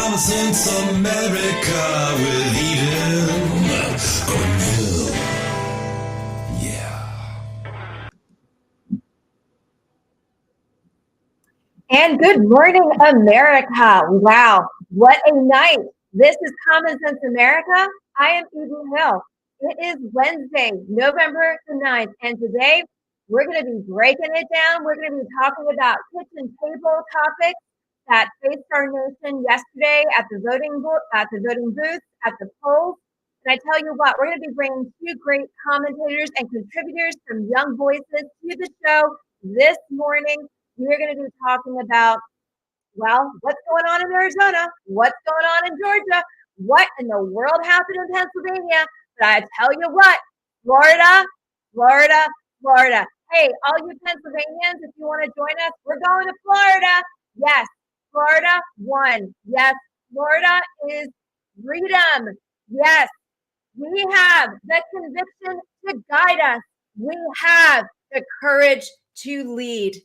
common sense America with Eden Cornell. Yeah. And good morning, America. Wow, what a night. This is Common Sense America. I am Eden Hill. It is Wednesday, November the 9th, and today we're going to be breaking it down. We're going to be talking about kitchen table topics that faced our nation yesterday at the voting booth, at the polls. And I tell you what, we're going to be bringing two great commentators and contributors from Young Voices to the show this morning. We're going to be talking about, well, what's going on in Arizona? What's going on in Georgia? What in the world happened in Pennsylvania? But I tell you what, Florida, Florida, Florida. Hey, all you Pennsylvanians, if you want to join us, we're going to Florida. Yes, Florida won. Yes, Florida is freedom. Yes, we have the conviction to guide us. We have the courage to lead.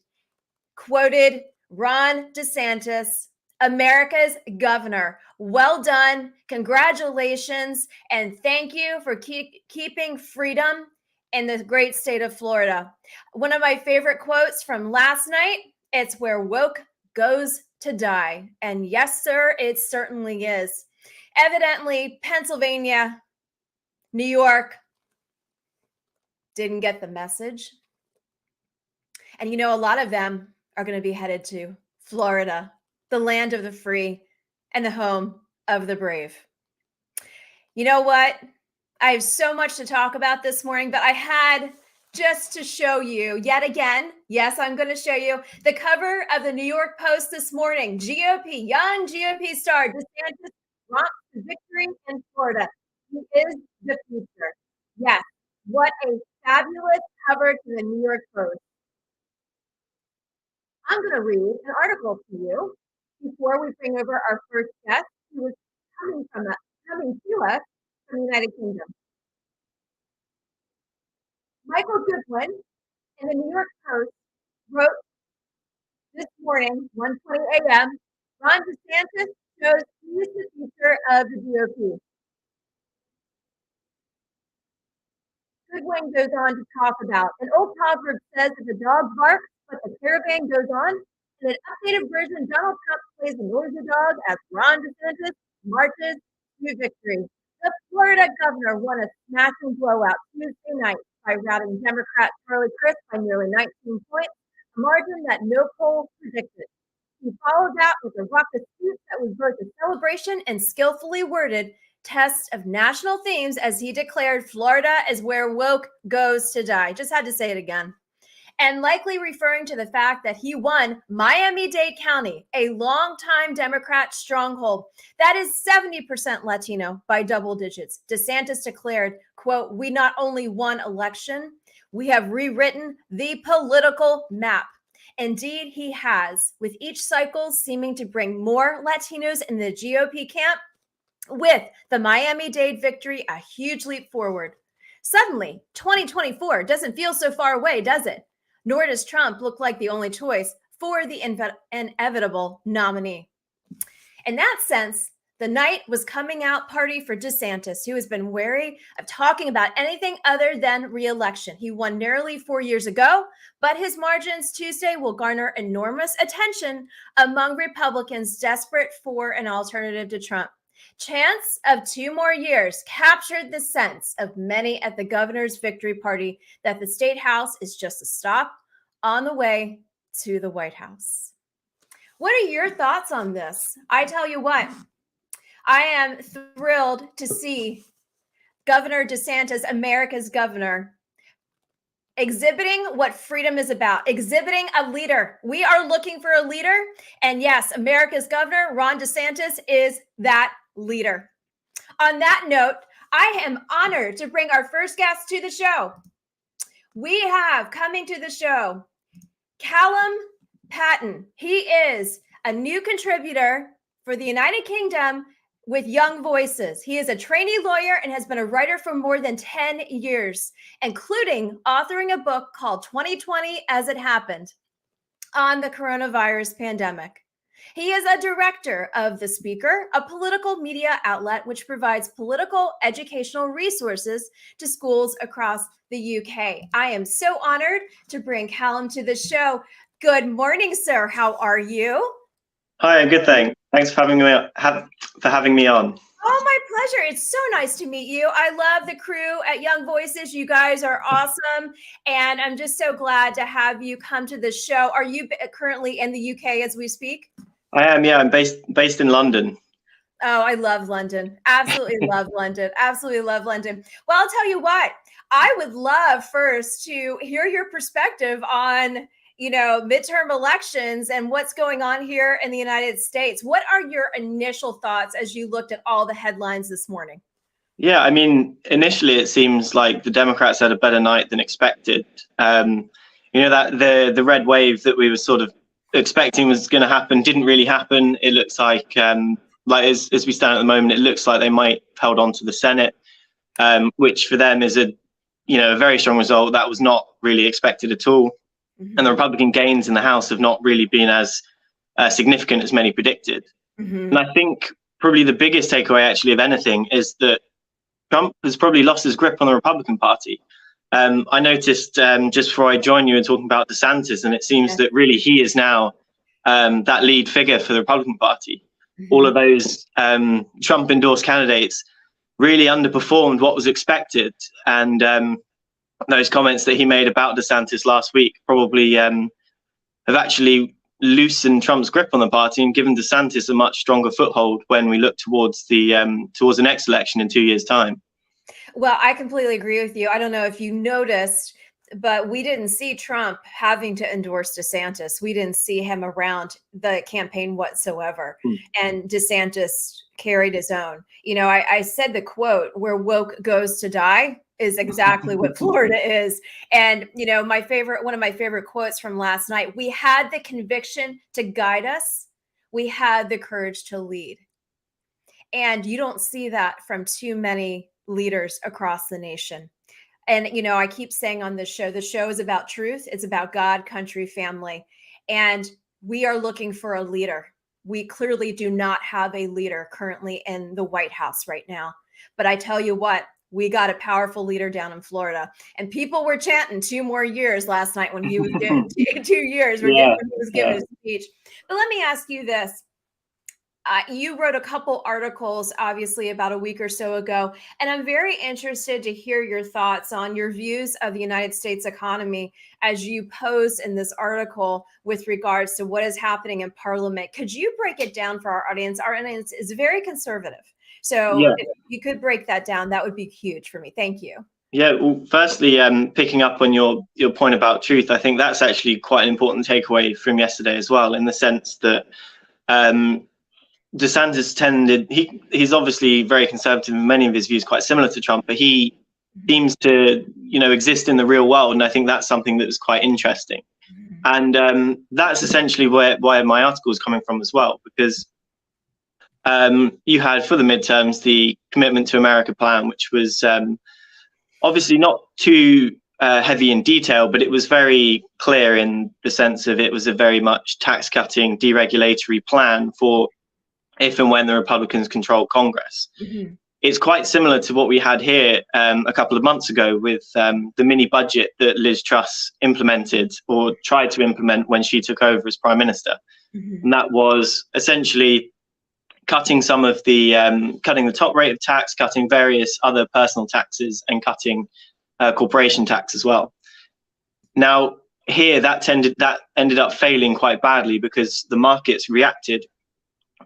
Quoted Ron DeSantis, America's governor. Well done. Congratulations. And thank you for keeping freedom in the great state of Florida. One of my favorite quotes from last night, it's where woke goes to die. And yes, sir, it certainly is. Evidently, Pennsylvania, New York didn't get the message. And you know, a lot of them are going to be headed to Florida, the land of the free and the home of the brave. You know what? I have so much to talk about this morning, but I had just to show you yet again. Yes, I'm going to show you the cover of the New York Post this morning. GOP, young GOP star DeSantis romps to victory in Florida. He is the future. Yes, what a fabulous cover to the New York Post. I'm going to read an article to you before we bring over our first guest, who is coming to us from the United Kingdom. Michael Goodwin in the New York Post wrote this morning, 1:20 a.m., Ron DeSantis shows he's the future of the GOP. Goodwin goes on to talk about, an old proverb says that the dog barks, but the caravan goes on. In an updated version, Donald Trump plays the noisy dog as Ron DeSantis marches to victory. The Florida governor won a smashing blowout Tuesday night by routing Democrat Charlie Crist by nearly 19 points, a margin that no poll predicted. He followed that with a raucous speech that was both a celebration and skillfully worded test of national themes as he declared Florida is where woke goes to die. Just had to say it again. And likely referring to the fact that he won Miami-Dade County, a longtime Democrat stronghold that is 70% Latino by double digits. DeSantis declared, quote, "We not only won election, we have rewritten the political map." Indeed, he has, with each cycle seeming to bring more Latinos in the GOP camp, with the Miami-Dade victory a huge leap forward. Suddenly, 2024 doesn't feel so far away, does it? Nor does Trump look like the only choice for the inevitable nominee. In that sense, the night was coming out party for DeSantis, who has been wary of talking about anything other than re-election. He won nearly 4 years ago, but his margins Tuesday will garner enormous attention among Republicans desperate for an alternative to Trump. Chance of 2 more years captured the sense of many at the governor's victory party that the state house is just a stop on the way to the White House. What are your thoughts on this? I tell you what, I am thrilled to see Governor DeSantis, America's governor, exhibiting what freedom is about, exhibiting a leader. We are looking for a leader. And yes, America's governor, Ron DeSantis, is that leader. On that note, I am honored to bring our first guest to the show. We have coming to the show, Callum Patton. He is a new contributor for the United Kingdom with Young Voices. He is a trainee lawyer and has been a writer for more than 10 years, including authoring a book called 2020 as It Happened on the coronavirus pandemic. He is a director of The Speaker, a political media outlet which provides political educational resources to schools across the UK. I am so honored to bring Callum to the show. Good morning, sir. How are you? Hi, I'm good, thanks for having me on. Oh, my pleasure. It's so nice to meet you. I love the crew at Young Voices. You guys are awesome. And I'm just so glad to have you come to the show. Are you currently in the UK as we speak? I am, yeah. I'm based in London. Oh, I love London. Absolutely love London. Absolutely love London. Well, I'll tell you what, I would love first to hear your perspective on, midterm elections and what's going on here in the United States. What are your initial thoughts as you looked at all the headlines this morning? Yeah, I mean, initially it seems like the Democrats had a better night than expected. That the red wave that we were sort of expecting was going to happen didn't really happen. It looks like as we stand at the moment, it looks like they might have held on to the Senate, which for them is a very strong result. That was not really expected at all. Mm-hmm. And the Republican gains in the House have not really been as significant as many predicted. Mm-hmm. And I think probably the biggest takeaway actually of anything is that Trump has probably lost his grip on the Republican Party. I noticed just before I joined you and talking about DeSantis, and it seems that really he is now that lead figure for the Republican Party. Mm-hmm. All of those Trump endorsed candidates really underperformed what was expected. And those comments that he made about DeSantis last week probably have actually loosened Trump's grip on the party and given DeSantis a much stronger foothold when we look towards the next election in 2 years' time. Well, I completely agree with you. I don't know if you noticed, but we didn't see Trump having to endorse DeSantis. We didn't see him around the campaign whatsoever. And DeSantis carried his own. I said the quote, "Where woke goes to die," is exactly what Florida is. And, one of my favorite quotes from last night, "We had the conviction to guide us. We had the courage to lead." And you don't see that from too many leaders across the nation. And, I keep saying on this show, the show is about truth. It's about God, country, family. And we are looking for a leader. We clearly do not have a leader currently in the White House right now. But I tell you what, we got a powerful leader down in Florida, and people were chanting 2 more years last night when he was giving 2 years when he was giving his speech. But let me ask you this. You wrote a couple articles, obviously, about a week or so ago, and I'm very interested to hear your thoughts on your views of the United States economy as you posed in this article with regards to what is happening in Parliament. Could you break it down for our audience? Our audience is very conservative. So if you could break that down, that would be huge for me. Thank you. Yeah, well, firstly, picking up on your point about truth, I think that's actually quite an important takeaway from yesterday as well, in the sense that DeSantis he's obviously very conservative in many of his views, quite similar to Trump, but he seems to, exist in the real world. And I think that's something that was quite interesting. And that's essentially where my article is coming from as well, because you had for the midterms the Commitment to America plan, which was obviously not too heavy in detail, but it was very clear in the sense of it was a very much tax cutting, deregulatory plan for if and when the Republicans control Congress. Mm-hmm. It's quite similar to what we had here a couple of months ago with the mini budget that Liz Truss implemented or tried to implement when she took over as Prime Minister. Mm-hmm. And that was essentially cutting some of the cutting the top rate of tax, cutting various other personal taxes, and cutting corporation tax as well. Now here that ended up failing quite badly because the markets reacted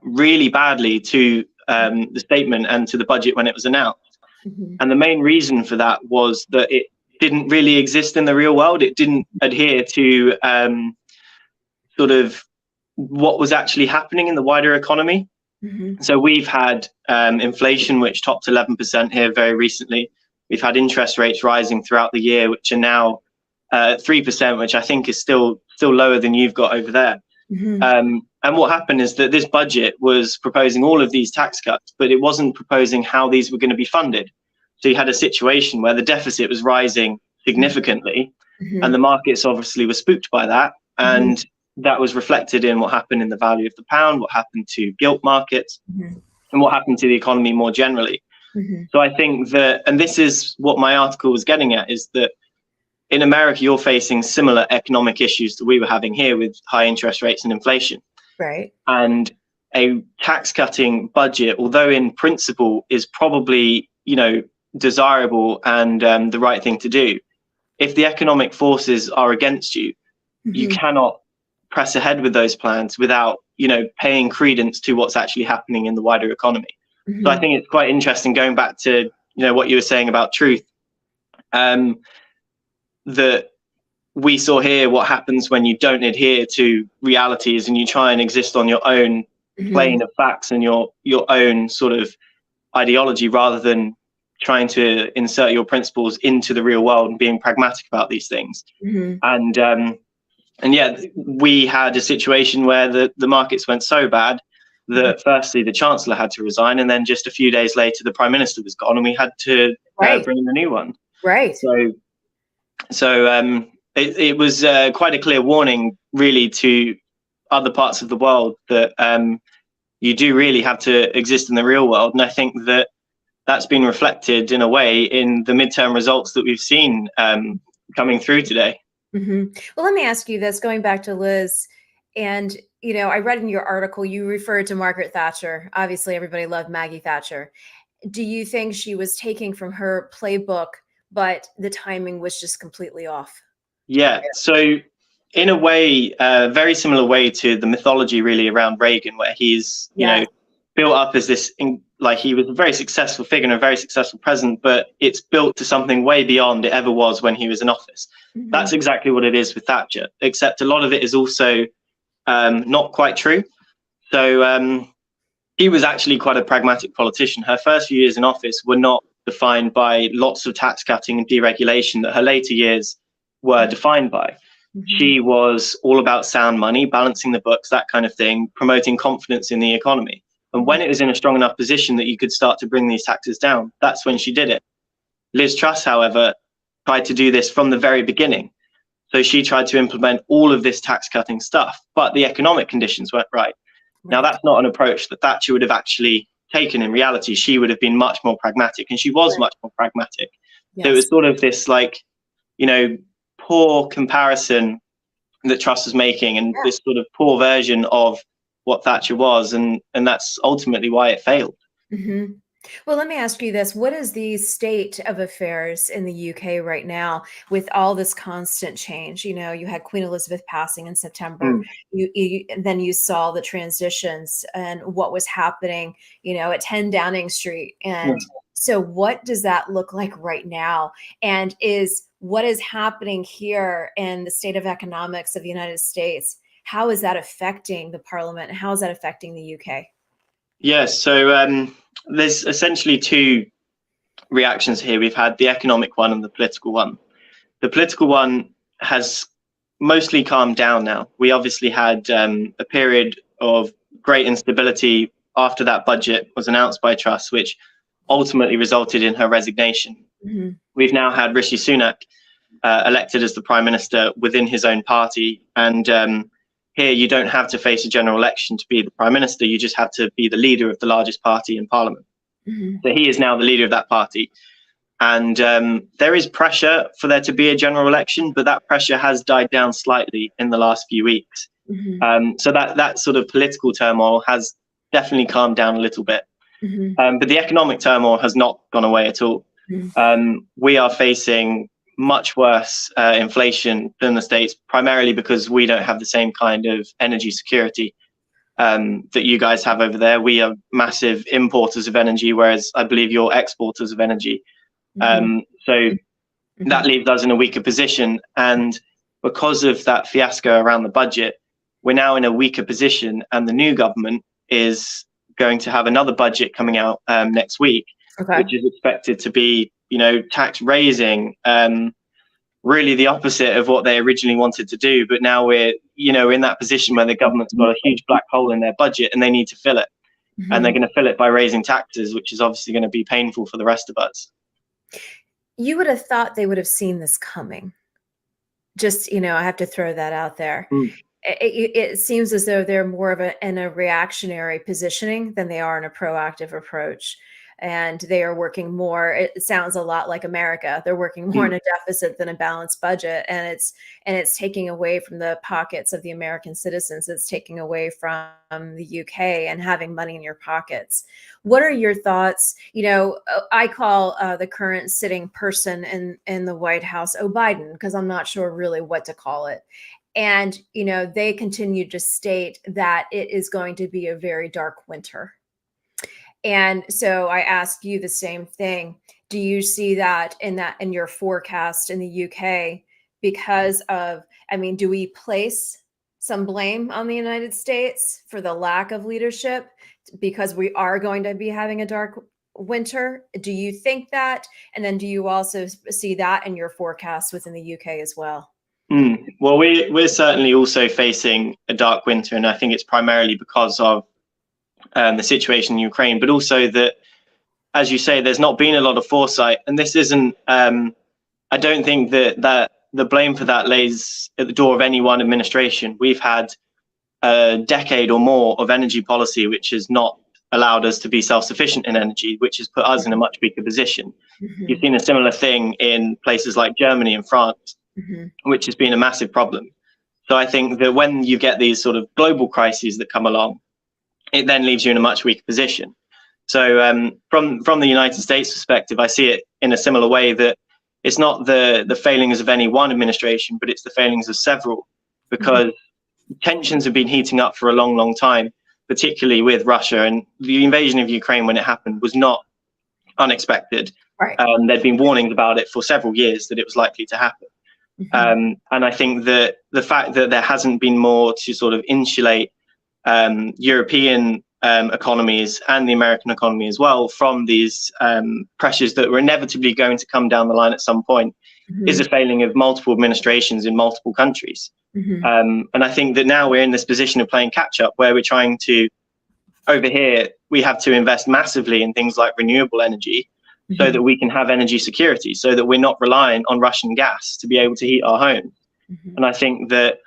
really badly to the statement and to the budget when it was announced. Mm-hmm. And the main reason for that was that it didn't really exist in the real world. It didn't adhere to sort of what was actually happening in the wider economy. Mm-hmm. So we've had inflation, which topped 11% here very recently. We've had interest rates rising throughout the year, which are now 3%, which I think is still lower than you've got over there. Mm-hmm. And what happened is that this budget was proposing all of these tax cuts, but it wasn't proposing how these were going to be funded. So you had a situation where the deficit was rising significantly, mm-hmm. and the markets obviously were spooked by that. And that was reflected in what happened in the value of the pound, what happened to gilt markets, and what happened to the economy more generally. So I think that, and this is what my article was getting at, is that in America, you're facing similar economic issues that we were having here with high interest rates and inflation. Right. And a tax cutting budget, although in principle is probably, desirable and the right thing to do, if the economic forces are against you, you cannot press ahead with those plans without, paying credence to what's actually happening in the wider economy. So I think it's quite interesting, going back to, what you were saying about truth, that we saw here what happens when you don't adhere to realities and you try and exist on your own plane of facts and your own sort of ideology, rather than trying to insert your principles into the real world and being pragmatic about these things. And yeah, we had a situation where the markets went so bad that firstly the chancellor had to resign, and then just a few days later the prime minister was gone, and we had to bring in a new one. Right. So it was quite a clear warning, really, to other parts of the world that you do really have to exist in the real world. And I think that that's been reflected in a way in the midterm results that we've seen coming through today. Well, let me ask you this, going back to Liz, and, I read in your article, you referred to Margaret Thatcher. Obviously, everybody loved Maggie Thatcher. Do you think she was taking from her playbook, but the timing was just completely off? Yeah. So in a way, very similar way to the mythology really around Reagan, where he's, built up as this, he was a very successful figure and a very successful president, but it's built to something way beyond it ever was when he was in office. That's exactly what it is with Thatcher, except a lot of it is also not quite true. So he was actually quite a pragmatic politician. Her first few years in office were not defined by lots of tax cutting and deregulation that her later years were defined by. She was all about sound money, balancing the books, that kind of thing, promoting confidence in the economy. And when it was in a strong enough position that you could start to bring these taxes down, that's when she did it. Liz Truss, however, tried to do this from the very beginning. So she tried to implement all of this tax cutting stuff, but the economic conditions weren't right. Now, that's not an approach that Thatcher would have actually taken. In reality, she would have been much more pragmatic, and she was much more pragmatic. So it was sort of this poor comparison that Truss was making, and this sort of poor version of what Thatcher was, and that's ultimately why it failed. Well, let me ask you this. What is the state of affairs in the UK right now with all this constant change? You had Queen Elizabeth passing in September. Then you saw the transitions and what was happening, at 10 Downing Street. And so what does that look like right now? And what is happening here in the state of economics of the United States? How is that affecting the parliament? And how is that affecting the UK? Yes. So there's essentially two reactions here. We've had the economic one and the political one. The political one has mostly calmed down now. We obviously had a period of great instability after that budget was announced by Truss, which ultimately resulted in her resignation. We've now had Rishi Sunak elected as the prime minister within his own party. And here you don't have to face a general election to be the prime minister. You just have to be the leader of the largest party in parliament. So he is now the leader of that party. And there is pressure for there to be a general election, but that pressure has died down slightly in the last few weeks. So that sort of political turmoil has definitely calmed down a little bit. But the economic turmoil has not gone away at all. We are facing much worse inflation than the States, primarily because we don't have the same kind of energy security that you guys have over there. We are massive importers of energy, whereas I believe you're exporters of energy. So that leaves us in a weaker position. And because of that fiasco around the budget, we're now in a weaker position, and the new government is going to have another budget coming out next week, which is expected to be, tax raising, really the opposite of what they originally wanted to do. But now we're, in that position where the government's got a huge black hole in their budget and they need to fill it. And they're going to fill it by raising taxes, which is obviously going to be painful for the rest of us. You would have thought they would have seen this coming. Just, I have to throw that out there. it seems as though they're more of in a reactionary positioning than they are in a proactive approach. And they are working more. It sounds a lot like America. They're working more in a deficit than a balanced budget, and it's taking away from the pockets of the American citizens. It's taking away from the UK and having money in your pockets. What are your thoughts? I call the current sitting person in the White House, Biden, because I'm not sure really what to call it. And they continue to state that it is going to be a very dark winter. And so I ask you the same thing. Do you see that in your forecast in the UK because of, do we place some blame on the United States for the lack of leadership because we are going to be having a dark winter? Do you think that? And then do you also see that in your forecast within the UK as well? Well, we're certainly also facing a dark winter, and I think it's primarily because of the situation in Ukraine, but also that, as you say, there's not been a lot of foresight. And this isn't, I don't think that the blame for that lays at the door of any one administration. We've had a decade or more of energy policy, which has not allowed us to be self-sufficient in energy, which has put us in a much weaker position. You've seen a similar thing in places like Germany and France, which has been a massive problem. So I think that when you get these sort of global crises that come along, it then leaves you in a much weaker position. So from the United States perspective, I see it in a similar way, that it's not the failings of any one administration, but it's the failings of several, because tensions have been heating up for a long, long time, particularly with Russia. And the invasion of Ukraine, when it happened, was not unexpected. Right. There'd been warnings about it for several years that it was likely to happen. And I think that the fact that there hasn't been more to sort of insulate European economies and the American economy as well from these pressures that were inevitably going to come down the line at some point is a failing of multiple administrations in multiple countries. And I think that now we're in this position of playing catch up, where we're trying to, over here, we have to invest massively in things like renewable energy so that we can have energy security, so that we're not reliant on Russian gas to be able to heat our homes. And I think that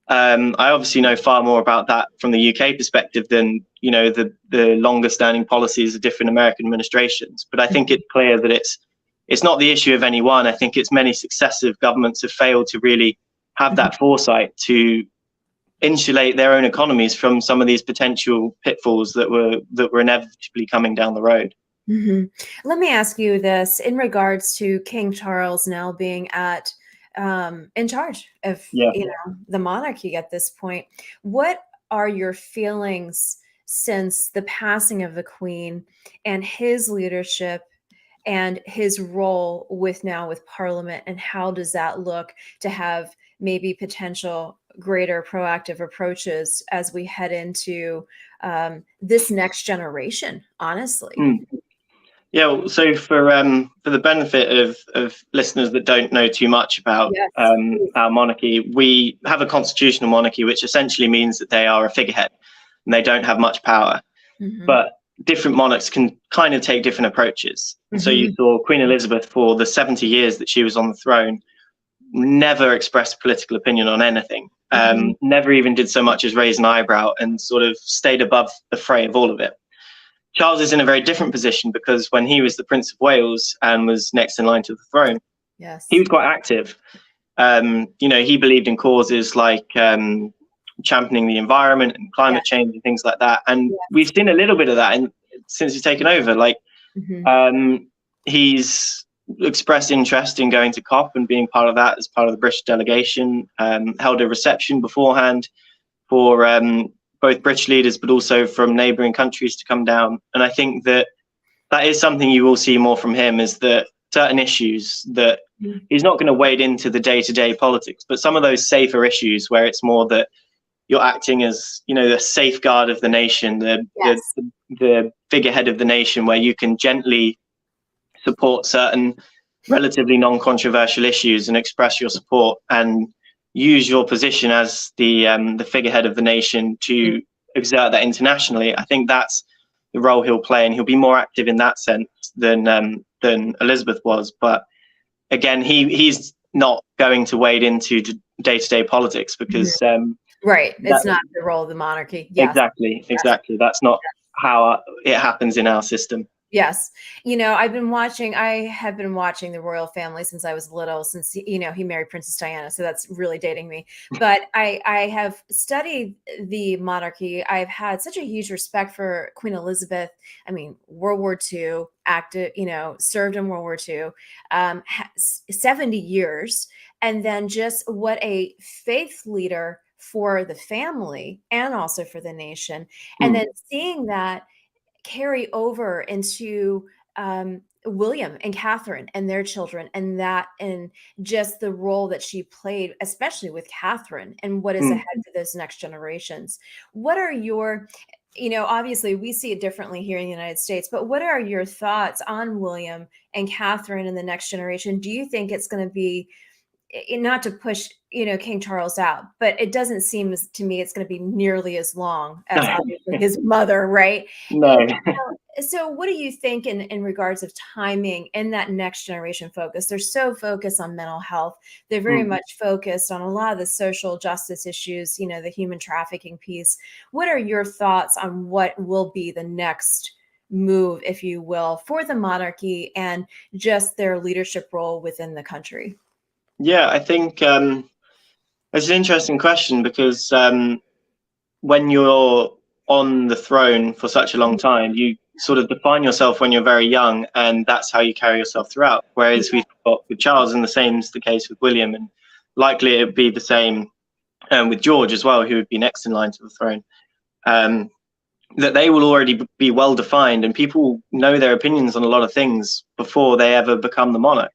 I obviously know far more about that from the UK perspective than the longer standing policies of different American administrations. But I think it's clear that it's not the issue of any one. I think it's many successive governments have failed to really have that foresight to insulate their own economies from some of these potential pitfalls that were inevitably coming down the road. Let me ask you this in regards to King Charles now being in charge of the monarchy at this point. What are your feelings since the passing of the Queen and his leadership and his role with Parliament, and how does that look to have maybe potential greater proactive approaches as we head into this next generation, honestly? Yeah, so for the benefit of listeners that don't know too much about our monarchy, we have a constitutional monarchy, which essentially means that they are a figurehead and they don't have much power. But different monarchs can kind of take different approaches. So you saw Queen Elizabeth, for the 70 years that she was on the throne, never expressed political opinion on anything, never even did so much as raise an eyebrow, and sort of stayed above the fray of all of it. Charles is in a very different position, because when he was the Prince of Wales and was next in line to the throne, he was quite active. He believed in causes like championing the environment and climate change and things like that. And we've seen a little bit of that since he's taken over. Like he's expressed interest in going to COP and being part of that as part of the British delegation, held a reception beforehand for both British leaders, but also from neighbouring countries to come down. And I think that is something you will see more from him, is that certain issues that he's not going to wade into the day-to-day politics, but some of those safer issues where it's more that you're acting as, the safeguard of the nation, the figurehead of the nation, where you can gently support certain relatively non-controversial issues and express your support and use your position as the figurehead of the nation to exert that internationally. I think that's the role he'll play, and he'll be more active in that sense than Elizabeth was. But again, he's not going to wade into day-to-day politics, because Right. It's not the role of the monarchy. Yes. Exactly. That's not how it happens in our system. Yes. I have been watching the royal family since I was little, since, he married Princess Diana. So that's really dating me. But I have studied the monarchy. I've had such a huge respect for Queen Elizabeth. I mean, World War II, active, served in World War II, 70 years. And then just what a faith leader for the family and also for the nation. And then seeing that carry over into William and Catherine and their children, and just the role that she played, especially with Catherine, and what is ahead for those next generations. What are your, obviously we see it differently here in the United States, but what are your thoughts on William and Catherine and the next generation? Do you think it's going to be, not to push, King Charles out, but it doesn't seem to me it's going to be nearly as long as obviously his mother, right? No. So what do you think in regards of timing in that next generation focus? They're so focused on mental health. They're very much focused on a lot of the social justice issues, the human trafficking piece. What are your thoughts on what will be the next move, if you will, for the monarchy and just their leadership role within the country? Yeah, I think it's an interesting question because when you're on the throne for such a long time, you sort of define yourself when you're very young, and that's how you carry yourself throughout. Whereas we've got with Charles, and the same is the case with William, and likely it would be the same with George as well, who would be next in line to the throne. That they will already be well defined, and people know their opinions on a lot of things before they ever become the monarch.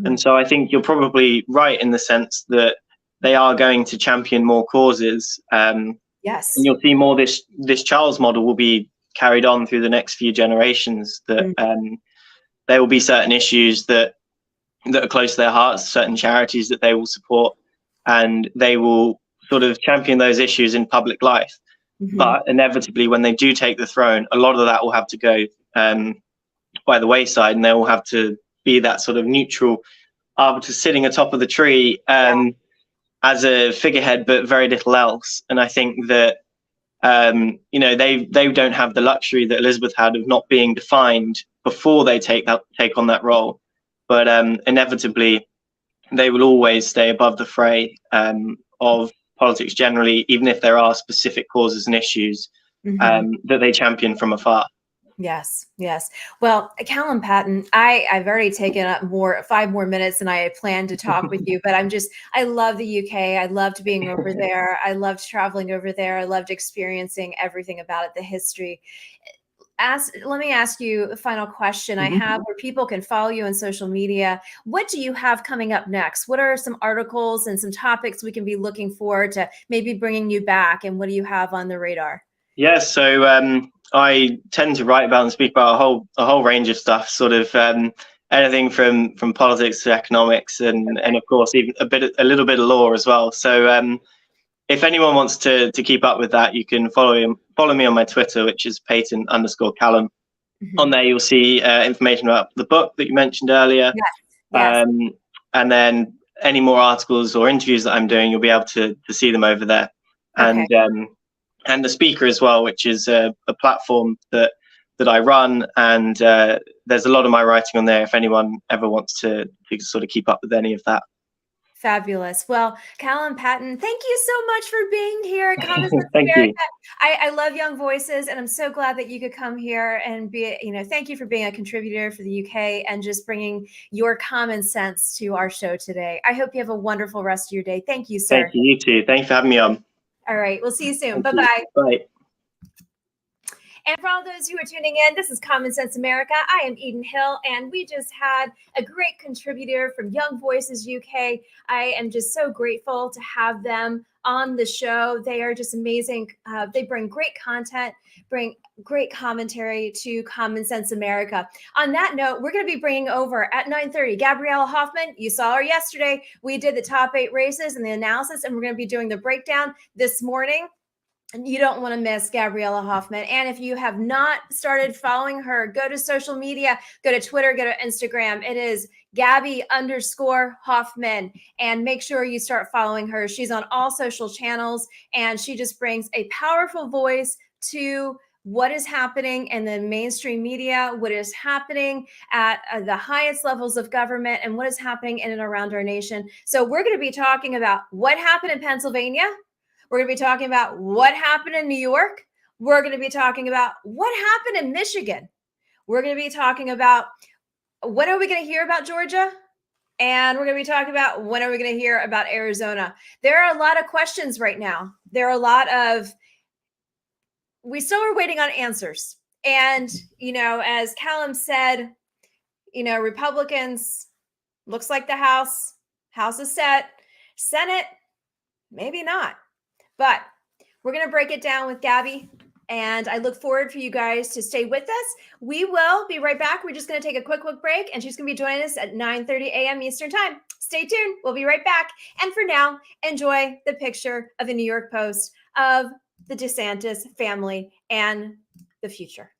And so I think you're probably right in the sense that they are going to champion more causes. Yes. And you'll see more this Charles model will be carried on through the next few generations, that there will be certain issues that are close to their hearts, certain charities that they will support, and they will sort of champion those issues in public life. But inevitably, when they do take the throne, a lot of that will have to go by the wayside, and they will have to be that sort of neutral arbiter sitting atop of the tree as a figurehead, but very little else. And I think that they don't have the luxury that Elizabeth had of not being defined before they take on that role. But inevitably, they will always stay above the fray of politics generally, even if there are specific causes and issues that they champion from afar. Yes. Well, Callum Patton, I've already taken up 5 more minutes than I had planned to talk with you, but I love the UK. I loved being over there. I loved traveling over there. I loved experiencing everything about it, the history. Let me ask you a final question I have, where people can follow you on social media. What do you have coming up next? What are some articles and some topics we can be looking forward to maybe bringing you back? And what do you have on the radar? Yeah, so I tend to write about and speak about a whole range of stuff, sort of anything from politics to economics, and of course even a little bit of law as well. So if anyone wants to keep up with that, you can follow me on my Twitter, which is Peyton_Callum. On there, you'll see information about the book that you mentioned earlier. Yes. And then any more articles or interviews that I'm doing, you'll be able to see them over there. Okay. And the speaker as well, which is a platform that I run, and there's a lot of my writing on there if anyone ever wants to sort of keep up with any of that. Fabulous. Well, Callum Patton, thank you so much for being here at Common Sense Thank America. you. I love Young Voices, and I'm so glad that you could come here and thank you for being a contributor for the UK and just bringing your common sense to our show today. I hope you have a wonderful rest of your day. Thank you, sir. Thank you. You too. Thanks for having me on. All right. We'll see you soon. Thank Bye-bye. you. Bye. And for all those who are tuning in, this is Common Sense America. I am Eden Hill, and we just had a great contributor from Young Voices UK. I am just so grateful to have them on the show. They are just amazing. They bring great content, bring great commentary to Common Sense America. On that note, we're going to be bringing over at 9:30 Gabriella Hoffman. You saw her yesterday. We did the top 8 races and the analysis, and we're going to be doing the breakdown this morning. You don't want to miss Gabriella Hoffman. And if you have not started following her, go to social media, go to Twitter, go to Instagram. It is Gabby_Hoffman. And make sure you start following her. She's on all social channels, and she just brings a powerful voice to what is happening in the mainstream media, what is happening at the highest levels of government, and what is happening in and around our nation. So we're going to be talking about what happened in Pennsylvania. We're going to be talking about what happened in New York. We're going to be talking about what happened in Michigan. We're going to be talking about when are we going to hear about Georgia? And we're going to be talking about when are we going to hear about Arizona? There are a lot of questions right now. There are a lot of, we still are waiting on answers. And, as Callum said, Republicans, looks like the House is set. Senate, maybe not. But we're going to break it down with Gabby, and I look forward for you guys to stay with us. We will be right back. We're just going to take a quick break, and she's going to be joining us at 9:30 a.m. Eastern Time. Stay tuned. We'll be right back. And for now, enjoy the picture of the New York Post of the DeSantis family and the future.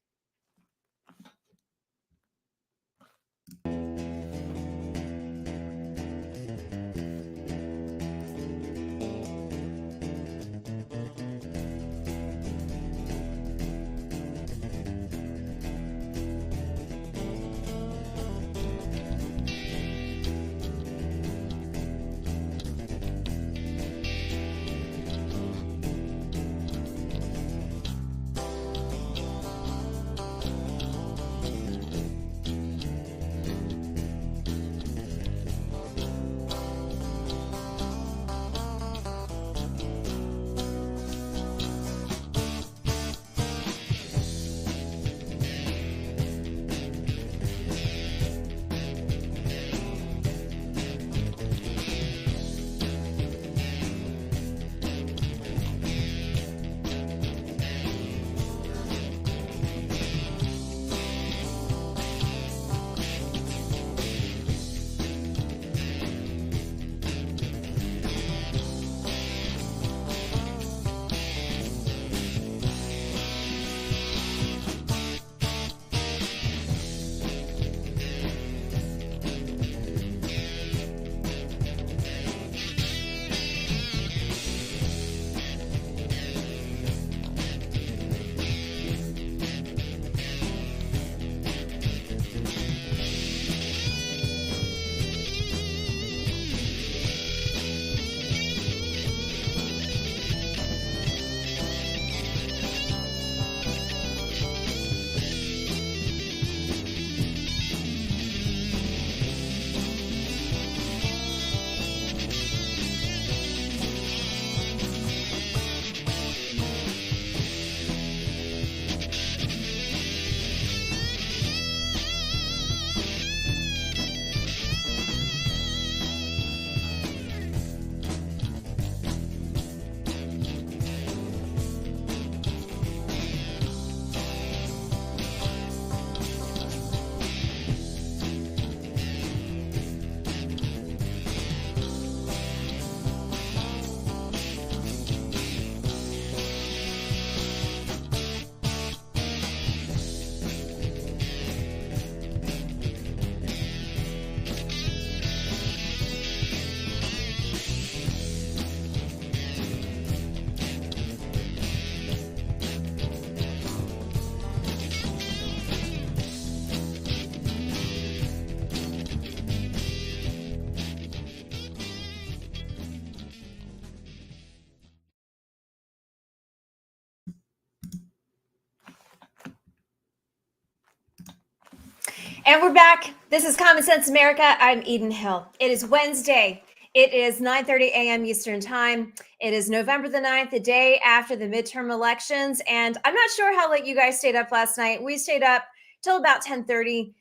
And we're back. This is Common Sense America. I'm Eden Hill. It is Wednesday. It is 9:30 a.m. Eastern Time. It is November the 9th, the day after the midterm elections. And I'm not sure how late you guys stayed up last night. We stayed up till about 10:30.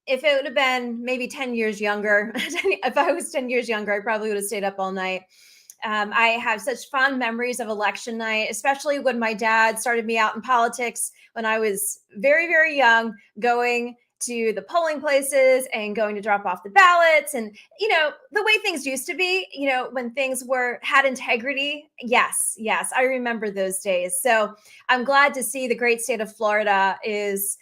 If it would have been maybe 10 years younger, if I was 10 years younger, I probably would have stayed up all night. I have such fond memories of election night, especially when my dad started me out in politics when I was very, very young, going to the polling places and going to drop off the ballots, and the way things used to be, when things had integrity. Yes, I remember those days. So I'm glad to see the great state of Florida is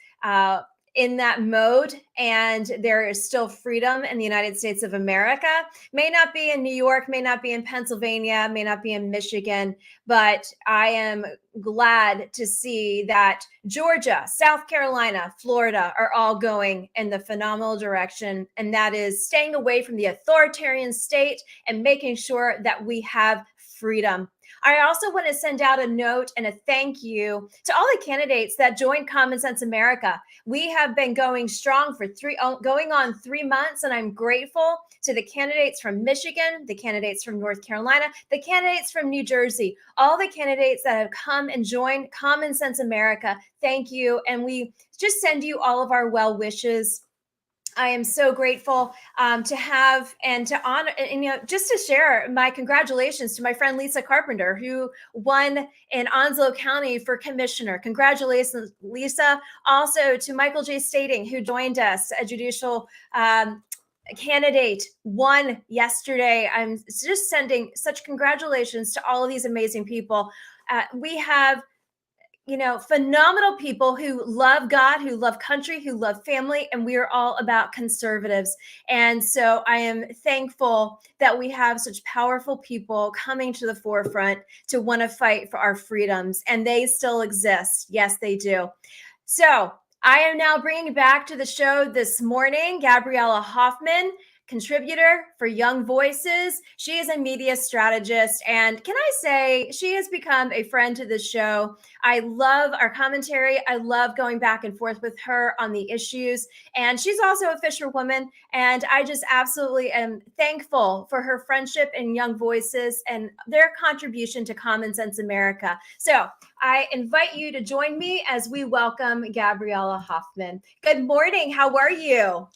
in that mode, and there is still freedom in the United States of America. May not be in New York, may not be in Pennsylvania, may not be in Michigan, but I am glad to see that Georgia, South Carolina, Florida are all going in the phenomenal direction, and that is staying away from the authoritarian state and making sure that we have freedom. I also want to send out a note and a thank you to all the candidates that joined Common Sense America. We have been going strong for going on 3 months, and I'm grateful to the candidates from Michigan, the candidates from North Carolina, the candidates from New Jersey, all the candidates that have come and joined Common Sense America. Thank you. And we just send you all of our well wishes. I am so grateful to have and to honor, and just to share my congratulations to my friend Lisa Carpenter, who won in Onslow County for commissioner. Congratulations, Lisa. Also to Michael J. Stating, who joined us, a judicial candidate, won yesterday. I'm just sending such congratulations to all of these amazing people. We have phenomenal people who love God, who love country, who love family, and we are all about conservatives. And so I am thankful that we have such powerful people coming to the forefront to want to fight for our freedoms, and they still exist. Yes, they do. So I am now bringing back to the show this morning Gabriella Hoffman, contributor for Young Voices. She is a media strategist, and can I say she has become a friend to the show. I love our commentary. I love going back and forth with her on the issues, and she's also a fisherwoman, and I just absolutely am thankful for her friendship in Young Voices and their contribution to Common Sense America. So I invite you to join me as we welcome Gabriella Hoffman. Good morning. How are you?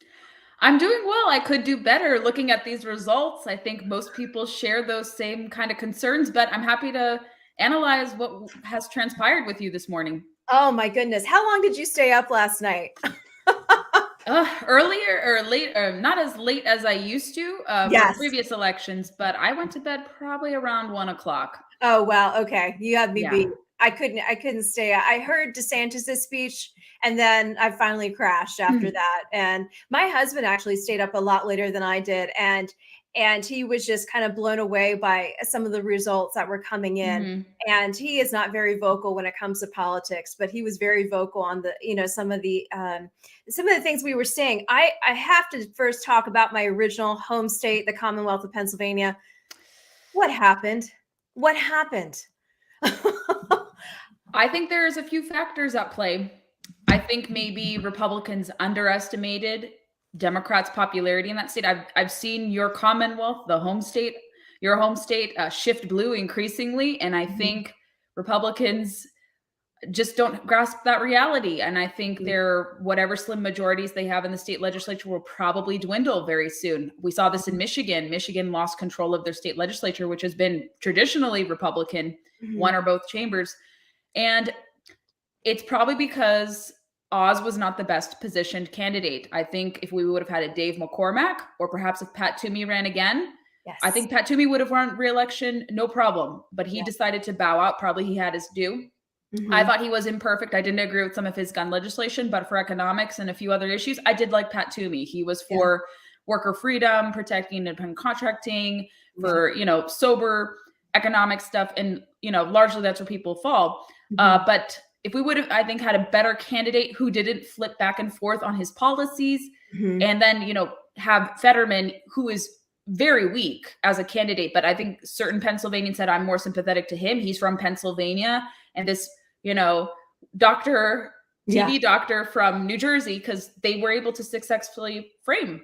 I'm doing well. I could do better looking at these results. I think most people share those same kind of concerns, but I'm happy to analyze what has transpired with you this morning. Oh my goodness. How long did you stay up last night? Earlier or late, not as late as I used to Yes. for previous elections, but I went to bed probably around 1 o'clock. Oh, wow. Okay. You have me Yeah. beat. I couldn't stay. I heard DeSantis's speech, and then I finally crashed after that. And my husband actually stayed up a lot later than I did. And he was just kind of blown away by some of the results that were coming in. And he is not very vocal when it comes to politics, but he was very vocal on the, some of the things we were seeing. I have to first talk about my original home state, the Commonwealth of Pennsylvania. What happened? What happened? I think there's a few factors at play. I think maybe Republicans underestimated Democrats' popularity in that state. I've seen your Commonwealth, your home state, shift blue increasingly, and I think Republicans just don't grasp that reality. And I think their whatever slim majorities they have in the state legislature will probably dwindle very soon. We saw this in Michigan. Michigan lost control of their state legislature, which has been traditionally Republican, one or both chambers. And it's probably because Oz was not the best positioned candidate. I think if we would have had a Dave McCormack, or perhaps if Pat Toomey ran again, Yes. I think Pat Toomey would have run re-election, no problem. But he decided to bow out. Probably he had his due. I thought he was imperfect. I didn't agree with some of his gun legislation, but for economics and a few other issues, I did like Pat Toomey. He was for worker freedom, protecting independent contracting, for, sober economic stuff. And, largely that's where people fall. But if we would have, I think, had a better candidate who didn't flip back and forth on his policies, and then, have Fetterman, who is very weak as a candidate, but I think certain Pennsylvanians said I'm more sympathetic to him. He's from Pennsylvania, and this, TV doctor from New Jersey, because they were able to successfully frame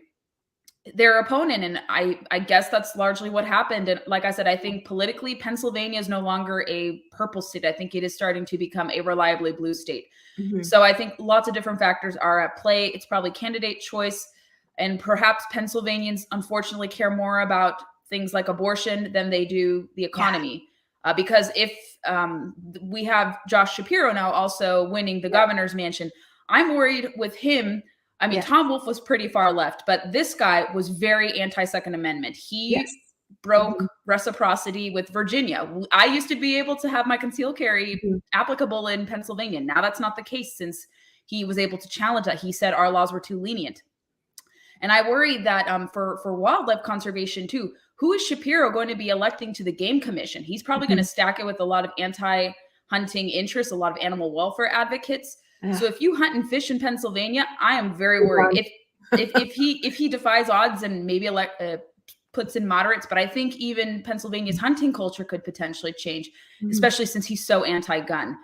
their opponent. And I guess that's largely what happened. And like I said, I think politically, Pennsylvania is no longer a purple state. I think it is starting to become a reliably blue state. So I think lots of different factors are at play. It's probably candidate choice. And perhaps Pennsylvanians, unfortunately, care more about things like abortion than they do the economy. Because if we have Josh Shapiro now also winning the governor's mansion, I'm worried with him I mean, Yes. Tom Wolfe was pretty far left, but this guy was very anti-Second Amendment. He broke reciprocity with Virginia. I used to be able to have my concealed carry applicable in Pennsylvania. Now that's not the case since he was able to challenge that. He said our laws were too lenient. And I worry that for wildlife conservation too, who is Shapiro going to be electing to the Game Commission? He's probably going to stack it with a lot of anti-hunting interests, a lot of animal welfare advocates. So if you hunt and fish in Pennsylvania, I am very worried. If he defies odds and maybe puts in moderates, but I think even Pennsylvania's hunting culture could potentially change, especially since he's so anti-gun.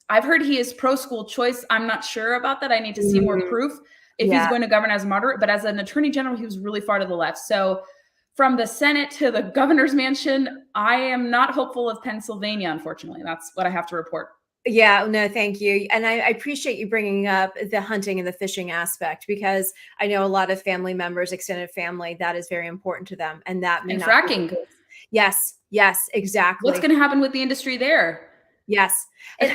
I've heard he is pro-school choice. I'm not sure about that. I need to see more proof if he's going to govern as a moderate, but as an attorney general, he was really far to the left. So from the Senate to the governor's mansion, I am not hopeful of Pennsylvania, unfortunately. That's what I have to report. Yeah, no, thank you. And I appreciate you bringing up the hunting and the fishing aspect, because I know a lot of family members, extended family, that is very important to them. And that may and not fracking. be the case. Yes, exactly. What's going to happen with the industry there? Yes. And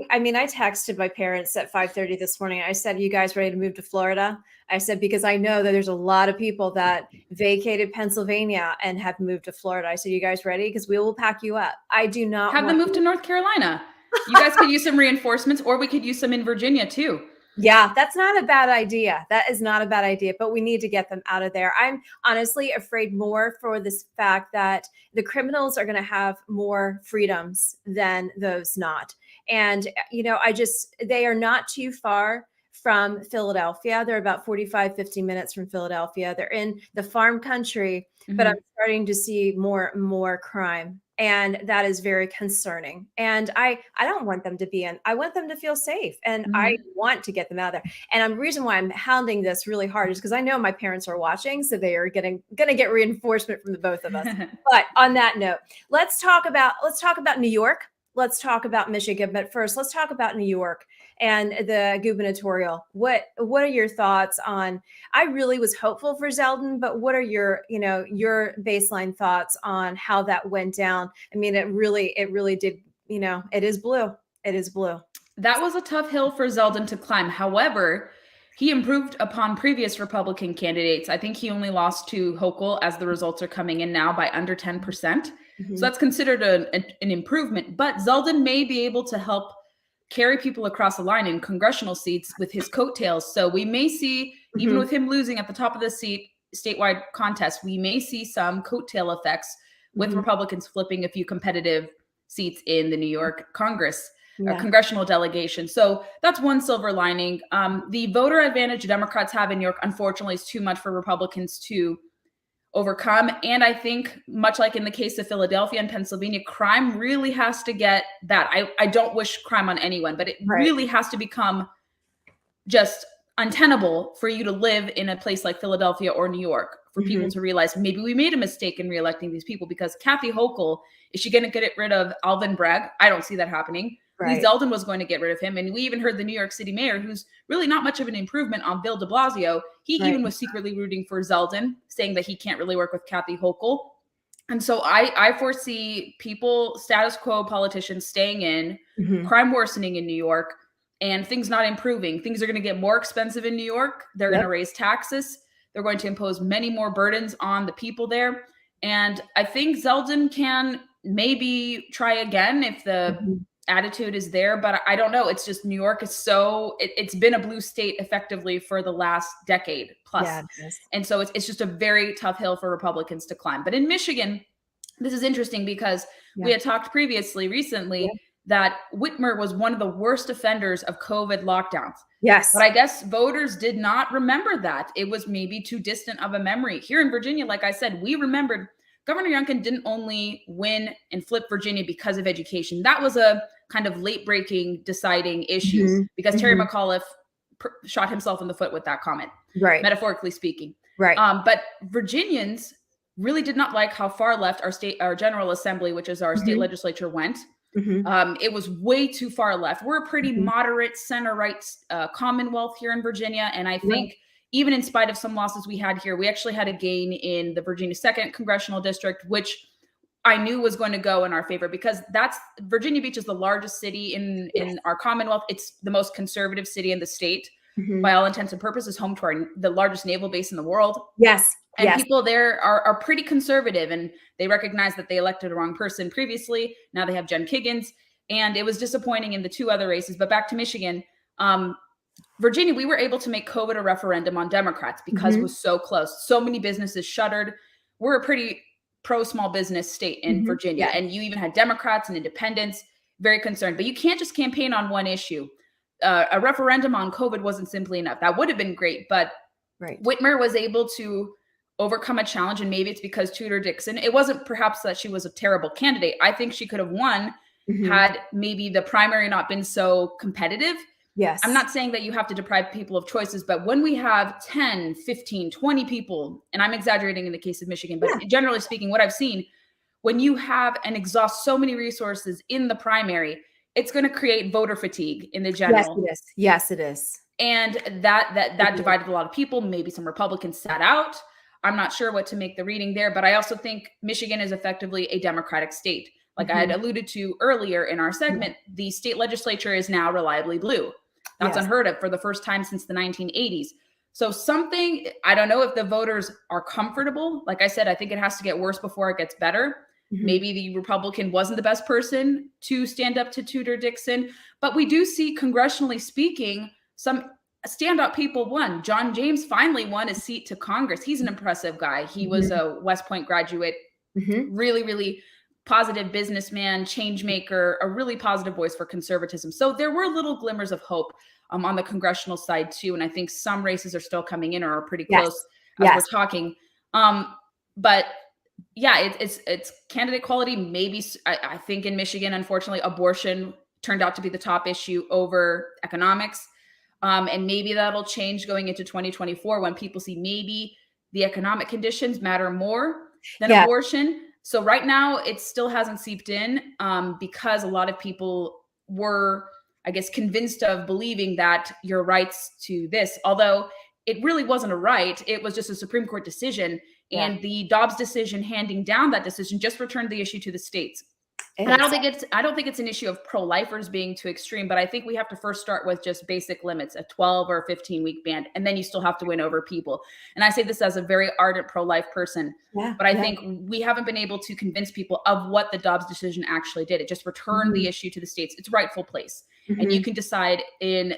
I mean, I texted my parents at 5:30 this morning. I said, you guys ready to move to Florida? I said, because I know that there's a lot of people that vacated Pennsylvania and have moved to Florida. I said, you guys ready? Because we will pack you up. I do not have them move to North Carolina. You guys could use some reinforcements, or we could use some in Virginia too. Yeah, that's not a bad idea. That is not a bad idea, but we need to get them out of there. I'm honestly afraid more for this fact that the criminals are going to have more freedoms than those not. And, they are not too far from Philadelphia. They're about 45, 50 minutes from Philadelphia. They're in the farm country, but I'm starting to see more crime. And that is very concerning. And I don't want them to be in. I want them to feel safe. And I want to get them out of there. And the reason why I'm hounding this really hard is because I know my parents are watching. So they are going to get reinforcement from the both of us. But on that note, let's talk about New York. Let's talk about Michigan. But first, let's talk about New York and the gubernatorial. What are your thoughts on? I really was hopeful for Zeldin, but what are your baseline thoughts on how that went down? I mean, it really did. It is blue. It is blue. That was a tough hill for Zeldin to climb. However, he improved upon previous Republican candidates. I think he only lost to Hochul, as the results are coming in now, by under 10%. So that's considered an improvement. But Zeldin may be able to help carry people across the line in congressional seats with his coattails. So we may see, even with him losing at the top of the statewide contest, we may see some coattail effects with Republicans flipping a few competitive seats in the New York Congress. Congressional delegation. So that's one silver lining. The voter advantage Democrats have in New York, unfortunately, is too much for Republicans to overcome. And I think, much like in the case of Philadelphia and Pennsylvania, crime really has to get bad. I don't wish crime on anyone, but it really has to become just untenable for you to live in a place like Philadelphia or New York, for people to realize maybe we made a mistake in reelecting these people. Because Kathy Hochul, is she going to get rid of Alvin Bragg? I don't see that happening. Lee Zeldin was going to get rid of him. And we even heard the New York City mayor, who's really not much of an improvement on Bill de Blasio, he even was secretly rooting for Zeldin, saying that he can't really work with Kathy Hochul. And so I foresee status quo politicians staying in, crime worsening in New York, and things not improving. Things are going to get more expensive in New York. They're going to raise taxes. They're going to impose many more burdens on the people there. And I think Zeldin can maybe try again if the attitude is there, but I don't know. It's just New York is it's been a blue state effectively for the last decade plus. And so it's just a very tough hill for Republicans to climb. But in Michigan, this is interesting because we had talked recently that Whitmer was one of the worst offenders of COVID lockdowns. But I guess voters did not remember that. It was maybe too distant of a memory. Here in Virginia, like I said, we remembered Governor Youngkin didn't only win and flip Virginia because of education. That was a kind of late-breaking deciding issue because Terry McAuliffe shot himself in the foot with that comment, metaphorically speaking. But Virginians really did not like how far left our General Assembly, which is our state legislature, went. It was way too far left. We're a pretty moderate center-right Commonwealth here in Virginia, and I think even in spite of some losses we had here, we actually had a gain in the Virginia 2nd Congressional District, which I knew was going to go in our favor because Virginia Beach is the largest city in our Commonwealth. It's the most conservative city in the state. by all intents and purposes, home to the largest naval base in the world. Yes. And people there are pretty conservative, and they recognize that they elected the wrong person previously. Now they have Jen Kiggins, and it was disappointing in the 2 other races. But back to Michigan, Virginia, we were able to make COVID a referendum on Democrats because it was so close. So many businesses shuttered. We're a pretty pro small business state in Virginia, and you even had Democrats and independents very concerned. But you can't just campaign on one issue. A referendum on COVID wasn't simply enough. That would have been great, but Whitmer was able to overcome a challenge, and maybe it's because Tudor Dixon. It wasn't perhaps that she was a terrible candidate. I think she could have won had maybe the primary not been so competitive. Yes. I'm not saying that you have to deprive people of choices, but when we have 10, 15, 20 people, and I'm exaggerating in the case of Michigan, but generally speaking, what I've seen, when you have and exhaust so many resources in the primary, it's going to create voter fatigue in the general. Yes, it is. And that divided a lot of people. Maybe some Republicans sat out. I'm not sure what to make the reading there, but I also think Michigan is effectively a Democratic state. Like I had alluded to earlier in our segment, the state legislature is now reliably blue. That's unheard of for the first time since the 1980s. So something, I don't know if the voters are comfortable. Like I said, I think it has to get worse before it gets better. Maybe the Republican wasn't the best person to stand up to Tudor Dixon, but we do see, congressionally speaking, some standout people won. John James finally won a seat to Congress. He's an impressive guy. He was a West Point graduate, really, really positive businessman, change maker, a really positive voice for conservatism. So there were little glimmers of hope on the congressional side too. And I think some races are still coming in or are pretty close as we're talking. But yeah, it's candidate quality. Maybe I think in Michigan, unfortunately, abortion turned out to be the top issue over economics. And maybe that'll change going into 2024 when people see maybe the economic conditions matter more than abortion. So right now it still hasn't seeped in because a lot of people were, I guess, convinced of believing that your rights to this, although it really wasn't a right, it was just a Supreme Court decision. And the Dobbs decision handing down that decision just returned the issue to the states. And I don't think it's an issue of pro-lifers being too extreme, but I think we have to first start with just basic limits, a 12 or 15-week ban, and then you still have to win over people. And I say this as a very ardent pro-life person, but I think we haven't been able to convince people of what the Dobbs decision actually did. It just returned the issue to the states, its rightful place. And you can decide in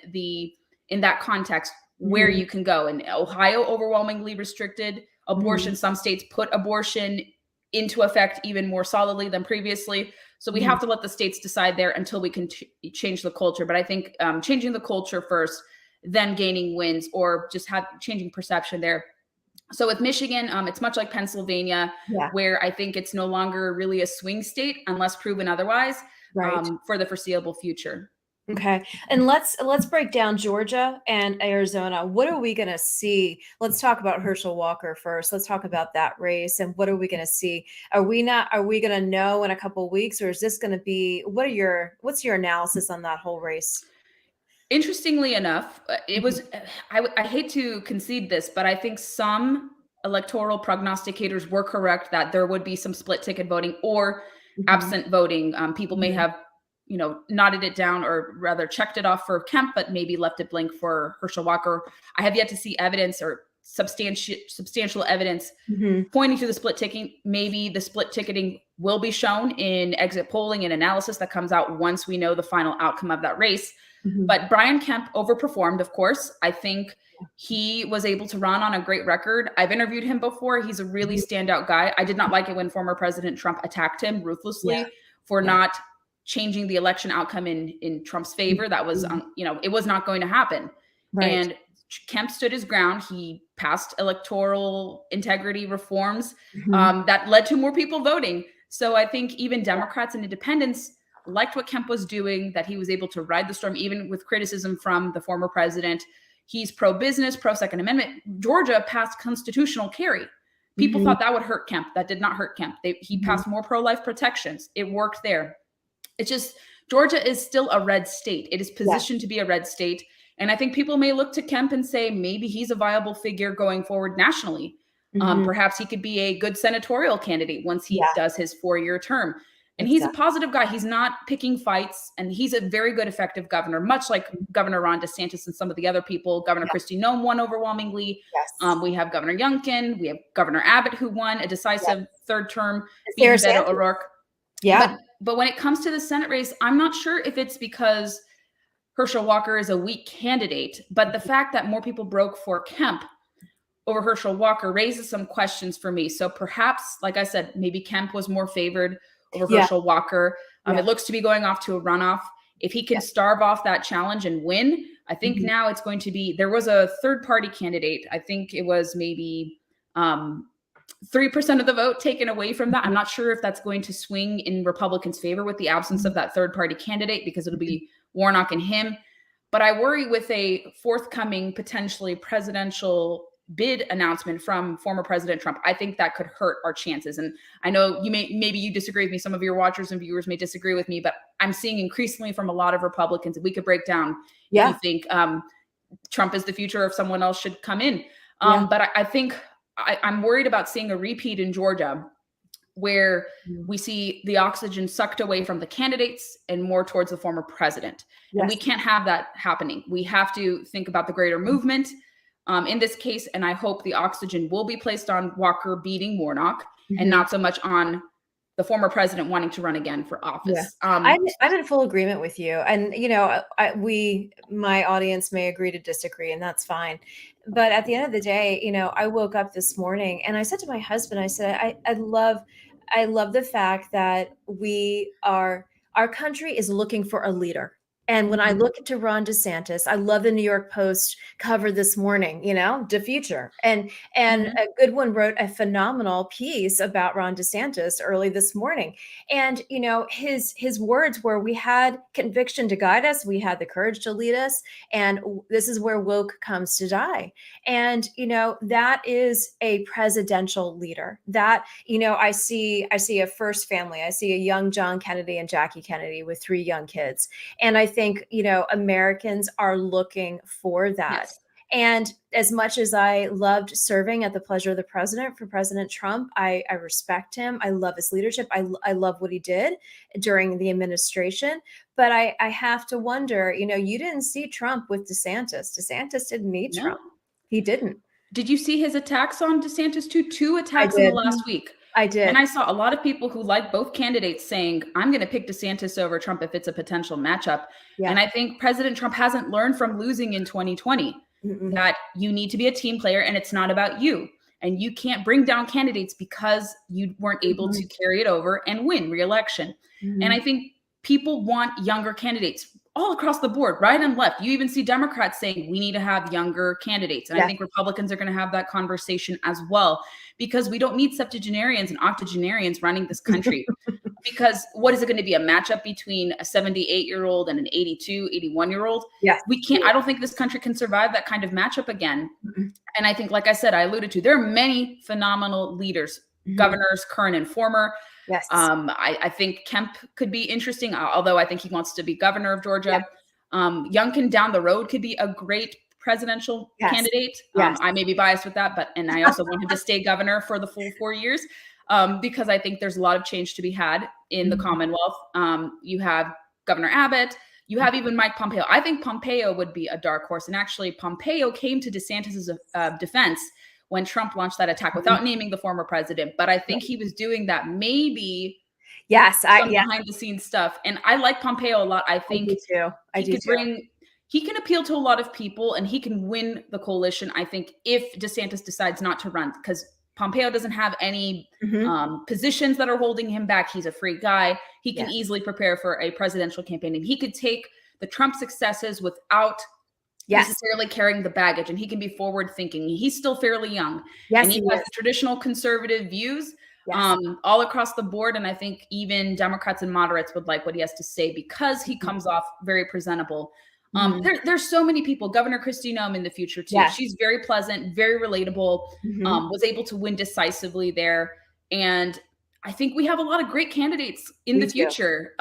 that context where you can go. And Ohio overwhelmingly restricted abortion. Some states put abortion into effect even more solidly than previously. So we have to let the states decide there until we can change the culture. But I think changing the culture first, then gaining wins, or just changing perception there. So with Michigan, it's much like Pennsylvania, where I think it's no longer really a swing state unless proven otherwise for the foreseeable future. Okay. And let's break down Georgia and Arizona. What are we going to see? Let's talk about Herschel Walker first. Let's talk about that race and what are we going to see? Are we going to know in a couple of weeks, or is this going to be, what's your analysis on that whole race? Interestingly enough, it was, I hate to concede this, but I think some electoral prognosticators were correct that there would be some split ticket voting or absent voting. People may have nodded it down, or rather checked it off for Kemp, but maybe left it blank for Herschel Walker. I have yet to see evidence or substantial evidence pointing to the split ticketing. Maybe the split ticketing will be shown in exit polling and analysis that comes out once we know the final outcome of that race. But Brian Kemp overperformed, of course. I think he was able to run on a great record. I've interviewed him before. He's a really standout guy. I did not like it when former President Trump attacked him ruthlessly for not changing the election outcome in Trump's favor. That was, it was not going to happen. And Kemp stood his ground. He passed electoral integrity reforms that led to more people voting. So I think even Democrats and independents liked what Kemp was doing, that he was able to ride the storm, even with criticism from the former president. He's pro-business, pro-Second Amendment. Georgia passed constitutional carry. People thought that would hurt Kemp. That did not hurt Kemp. He passed more pro-life protections. It worked there. It's just, Georgia is still a red state. It is positioned to be a red state. And I think people may look to Kemp and say, maybe he's a viable figure going forward nationally. Perhaps he could be a good senatorial candidate once he does his 4-year term. And he's a positive guy. He's not picking fights, and he's a very good, effective governor, much like Governor Ron DeSantis and some of the other people. Governor Kristi Noem won overwhelmingly. Yes. We have Governor Youngkin. We have Governor Abbott, who won a decisive third term, Sarah beating Beto Sanders. O'Rourke. Yeah. But when it comes to the Senate race, I'm not sure if it's because Herschel Walker is a weak candidate, but the fact that more people broke for Kemp over Herschel Walker raises some questions for me. So perhaps, like I said, maybe Kemp was more favored over Herschel Walker. It looks to be going off to a runoff. If he can starve off that challenge and win, I think now it's going to be, there was a third party candidate. I think it was maybe 3% of the vote taken away from that. I'm not sure if that's going to swing in Republicans' favor with the absence of that third party candidate, because it'll be Warnock and him. But I worry with a forthcoming potentially presidential bid announcement from former President Trump, I think that could hurt our chances. And I know maybe you disagree with me. Some of your watchers and viewers may disagree with me, but I'm seeing increasingly from a lot of Republicans, and we could break down if you think Trump is the future or if someone else should come in. But I think I'm worried about seeing a repeat in Georgia, where we see the oxygen sucked away from the candidates and more towards the former president. And we can't have that happening. We have to think about the greater movement in this case. And I hope the oxygen will be placed on Walker beating Warnock and not so much on the former president wanting to run again for office. I'm in full agreement with you. And, you know, my audience may agree to disagree, and that's fine. But at the end of the day, you know, I woke up this morning and I said to my husband, I said, I love the fact that our country is looking for a leader. And when I look into Ron DeSantis, I love the New York Post cover this morning, you know, the future. And a good one wrote a phenomenal piece about Ron DeSantis early this morning. And, you know, his words were, we had conviction to guide us. We had the courage to lead us. And this is where woke comes to die. And, you know, that is a presidential leader that, you know, I see a first family. I see a young John Kennedy and Jackie Kennedy with 3 young kids. And I think, you know, Americans are looking for that. Yes. And as much as I loved serving at the pleasure of the president for President Trump, I respect him. I love his leadership. I love what he did during the administration. But I have to wonder, you know, you didn't see Trump with DeSantis. DeSantis didn't need Trump. He didn't. Did you see his attacks on DeSantis too? 2 attacks in the last week. I did. And I saw a lot of people who like both candidates saying, I'm going to pick DeSantis over Trump if it's a potential matchup. Yeah. And I think President Trump hasn't learned from losing in 2020 that you need to be a team player and it's not about you. And you can't bring down candidates because you weren't able to carry it over and win re-election. And I think people want younger candidates all across the board, right and left. You even see Democrats saying we need to have younger candidates. And I think Republicans are going to have that conversation as well, because we don't need septuagenarians and octogenarians running this country. Because what is it going to be, a matchup between a 78-year-old and an 82, 81-year-old? Yes. We can't, I don't think this country can survive that kind of matchup again. And I think, like I said, I alluded to, there are many phenomenal leaders, governors, current and former. Yes. I think Kemp could be interesting, although I think he wants to be governor of Georgia. Youngkin down the road could be a great presidential candidate. I may be biased with that, and I also want him to stay governor for the full 4 years, because I think there's a lot of change to be had in the Commonwealth. You have Governor Abbott. You have even Mike Pompeo. I think Pompeo would be a dark horse. And actually, Pompeo came to DeSantis' defense when Trump launched that attack without naming the former president. But I think he was doing that maybe behind the scenes stuff. And I like Pompeo a lot. I think he can appeal to a lot of people and he can win the coalition, I think, if DeSantis decides not to run, because Pompeo doesn't have any positions that are holding him back. He's a free guy. He can easily prepare for a presidential campaign, and he could take the Trump successes without necessarily carrying the baggage, and he can be forward thinking. He's still fairly young, and he has traditional conservative views all across the board. And I think even Democrats and moderates would like what he has to say because he comes off very presentable. There's so many people. Governor Kristi Noem in the future too. She's very pleasant, very relatable, was able to win decisively there. And I think we have a lot of great candidates in the future.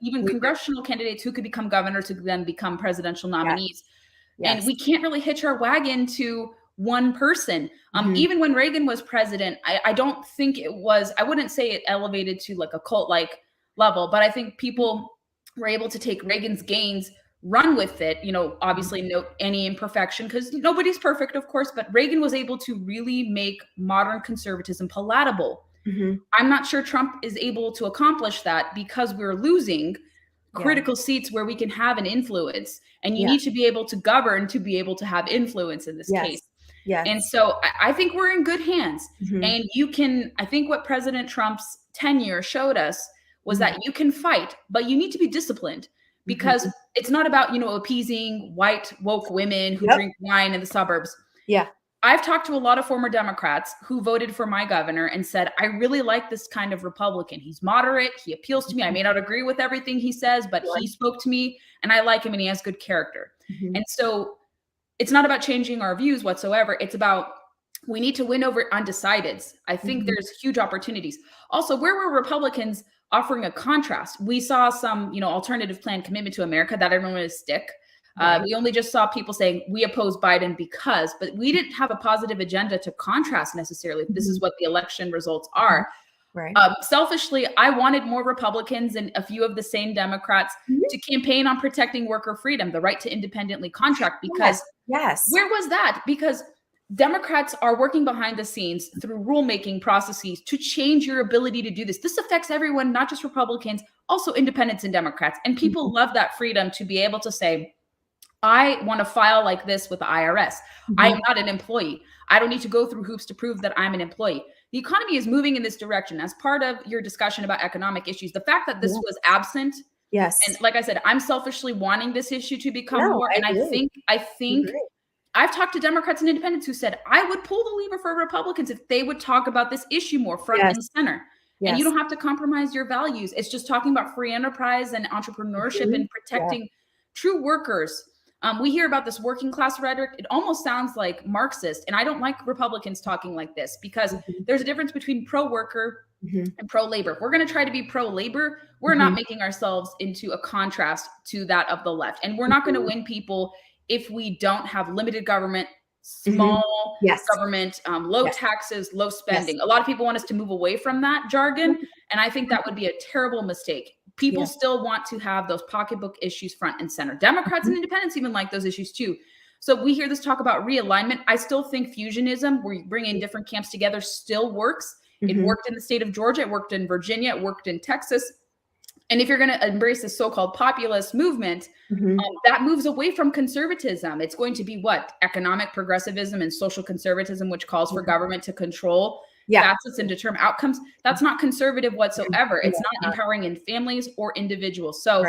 Even congressional candidates who could become governor to then become presidential nominees. And we can't really hitch our wagon to one person. Even when Reagan was president, I don't think it was, I wouldn't say it elevated to like a cult like level. But I think people were able to take Reagan's gains, run with it, obviously note any imperfection because nobody's perfect, of course, but Reagan was able to really make modern conservatism palatable. I'm not sure Trump is able to accomplish that because we're losing critical seats where we can have an influence, and you need to be able to govern to be able to have influence in this case. Yes. And so I think we're in good hands. And I think what President Trump's tenure showed us was that you can fight, but you need to be disciplined, because it's not about, appeasing white woke women who drink wine in the suburbs. Yeah. I've talked to a lot of former Democrats who voted for my governor and said, I really like this kind of Republican. He's moderate. He appeals to me. I may not agree with everything he says, but he spoke to me and I like him and he has good character. And so it's not about changing our views whatsoever. It's about, we need to win over undecideds. I think there's huge opportunities. Also, where were Republicans offering a contrast? We saw some, alternative plan commitment to America that everyone would stick. We only just saw people saying we oppose Biden because, but we didn't have a positive agenda to contrast necessarily. This is what the election results are. Right. Selfishly, I wanted more Republicans and a few of the same Democrats to campaign on protecting worker freedom, the right to independently contract, because where was that? Because Democrats are working behind the scenes through rulemaking processes to change your ability to do this. This affects everyone, not just Republicans, also independents and Democrats. And people love that freedom to be able to say, I want to file like this with the IRS. I am not an employee. I don't need to go through hoops to prove that I'm an employee. The economy is moving in this direction. As part of your discussion about economic issues, the fact that this was absent. Yes. And like I said, I'm selfishly wanting this issue to become more. And I think I've talked to Democrats and independents who said, I would pull the lever for Republicans if they would talk about this issue more front and center. And you don't have to compromise your values. It's just talking about free enterprise and entrepreneurship and protecting true workers. We hear about this working class rhetoric. It almost sounds like Marxist. And I don't like Republicans talking like this, because there's a difference between pro-worker and pro-labor. If we're going to try to be pro-labor, we're not making ourselves into a contrast to that of the left. And we're not going to win people if we don't have limited government, small government, low taxes, low spending. A lot of people want us to move away from that jargon. And I think that would be a terrible mistake. People still want to have those pocketbook issues front and center. Democrats and independents even like those issues too. So we hear this talk about realignment. I still think fusionism, where you bring in different camps together, still works. It worked in the state of Georgia. It worked in Virginia. It worked in Texas. And if you're going to embrace this so-called populist movement, that moves away from conservatism. It's going to be what? Economic progressivism and social conservatism, which calls for government to control facets and determine outcomes. That's not conservative whatsoever. It's not empowering in families or individuals. So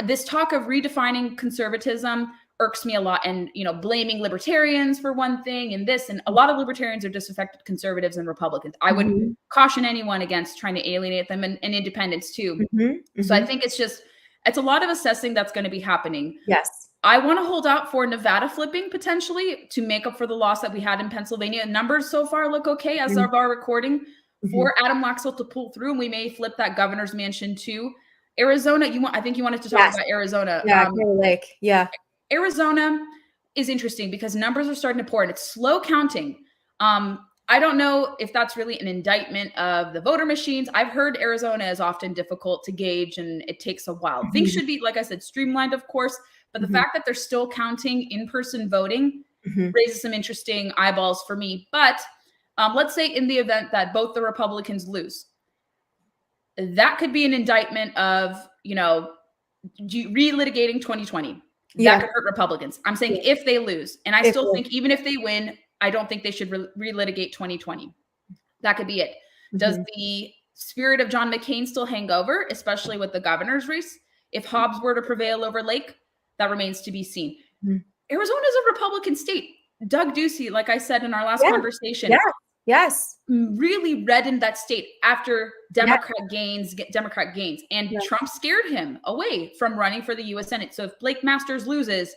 this talk of redefining conservatism irks me a lot, and blaming libertarians for one thing and this, and a lot of libertarians are disaffected conservatives and Republicans. I would caution anyone against trying to alienate them, and independents too. So I think it's a lot of assessing that's going to be happening. Yes. I want to hold out for Nevada flipping potentially to make up for the loss that we had in Pennsylvania. Numbers so far look okay as of our recording for Adam Laxalt to pull through, and we may flip that governor's mansion too. Arizona, I think you wanted to talk about Arizona. Yeah, Clear Lake. Yeah. Arizona is interesting because numbers are starting to pour and it's slow counting. I don't know if that's really an indictment of the voter machines. I've heard Arizona is often difficult to gauge and it takes a while. Things should be, like I said, streamlined, of course, but the fact that they're still counting in-person voting raises some interesting eyeballs for me. But let's say in the event that both the Republicans lose, that could be an indictment of, relitigating 2020. That could hurt Republicans. I'm saying if they lose. And I still think even if they win, I don't think they should relitigate 2020. That could be it. Does the spirit of John McCain still hang over, especially with the governor's race? If Hobbs were to prevail over Lake, that remains to be seen. Arizona is a Republican state. Doug Ducey, like I said in our last conversation, really reddened that state after Democrat gains. And Trump scared him away from running for the U.S. Senate. So if Blake Masters loses,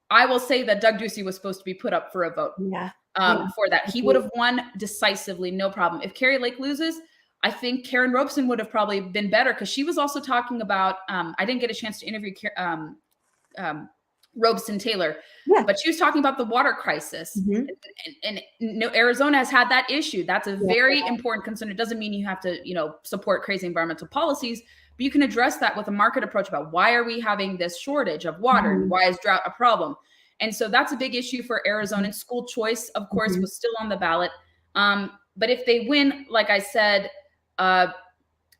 I will say that Doug Ducey was supposed to be put up for a vote for that. He would have won decisively, no problem. If Carrie Lake loses, I think Karen Robeson would have probably been better, because she was also talking about, I didn't get a chance to interview Robeson Taylor. Yeah. But she was talking about the water crisis. And Arizona has had that issue. That's a very important concern. It doesn't mean you have to, support crazy environmental policies, but you can address that with a market approach about why are we having this shortage of water and why is drought a problem? And so that's a big issue for Arizona. School choice, of course, was still on the ballot. But if they win, like I said,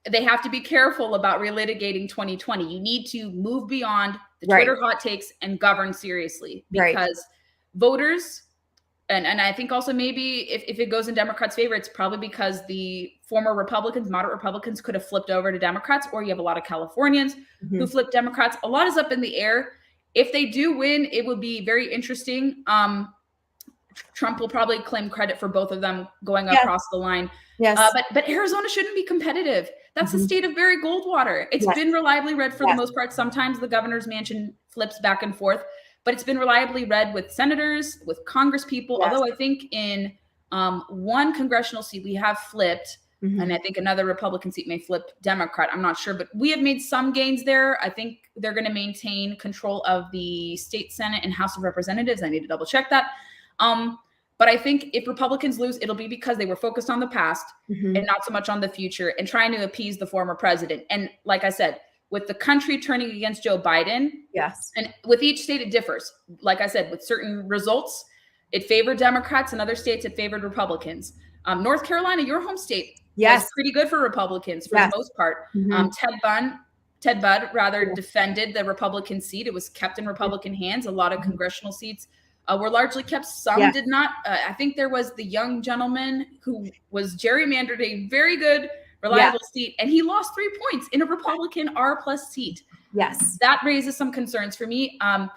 they have to be careful about relitigating 2020. You need to move beyond the Twitter hot takes and govern seriously, because voters, and I think also maybe if it goes in Democrats' favor, it's probably because the former Republicans, moderate Republicans, could have flipped over to Democrats, or you have a lot of Californians who flipped Democrats. A lot is up in the air. If they do win, it will be very interesting. Trump will probably claim credit for both of them going across the line. But Arizona shouldn't be competitive. That's the state of Barry Goldwater. It's been reliably read for the most part. Sometimes the governor's mansion flips back and forth, but it's been reliably read with senators, with Congress people. Although I think in one congressional seat we have flipped, and I think another Republican seat may flip Democrat. I'm not sure, but we have made some gains there. I think they're going to maintain control of the state Senate and House of Representatives. I need to double check that. But I think if Republicans lose, it'll be because they were focused on the past and not so much on the future and trying to appease the former president. And like I said, with the country turning against Joe Biden, and with each state it differs. Like I said, with certain results, it favored Democrats, and other states it favored Republicans. North Carolina, your home state, was pretty good for Republicans for the most part. Ted Budd defended the Republican seat. It was kept in Republican hands. A lot of congressional seats were largely kept. Some did not. I think there was the young gentleman who was gerrymandered a very good, reliable seat, and he lost 3 points in a Republican R+ seat. That raises some concerns for me. And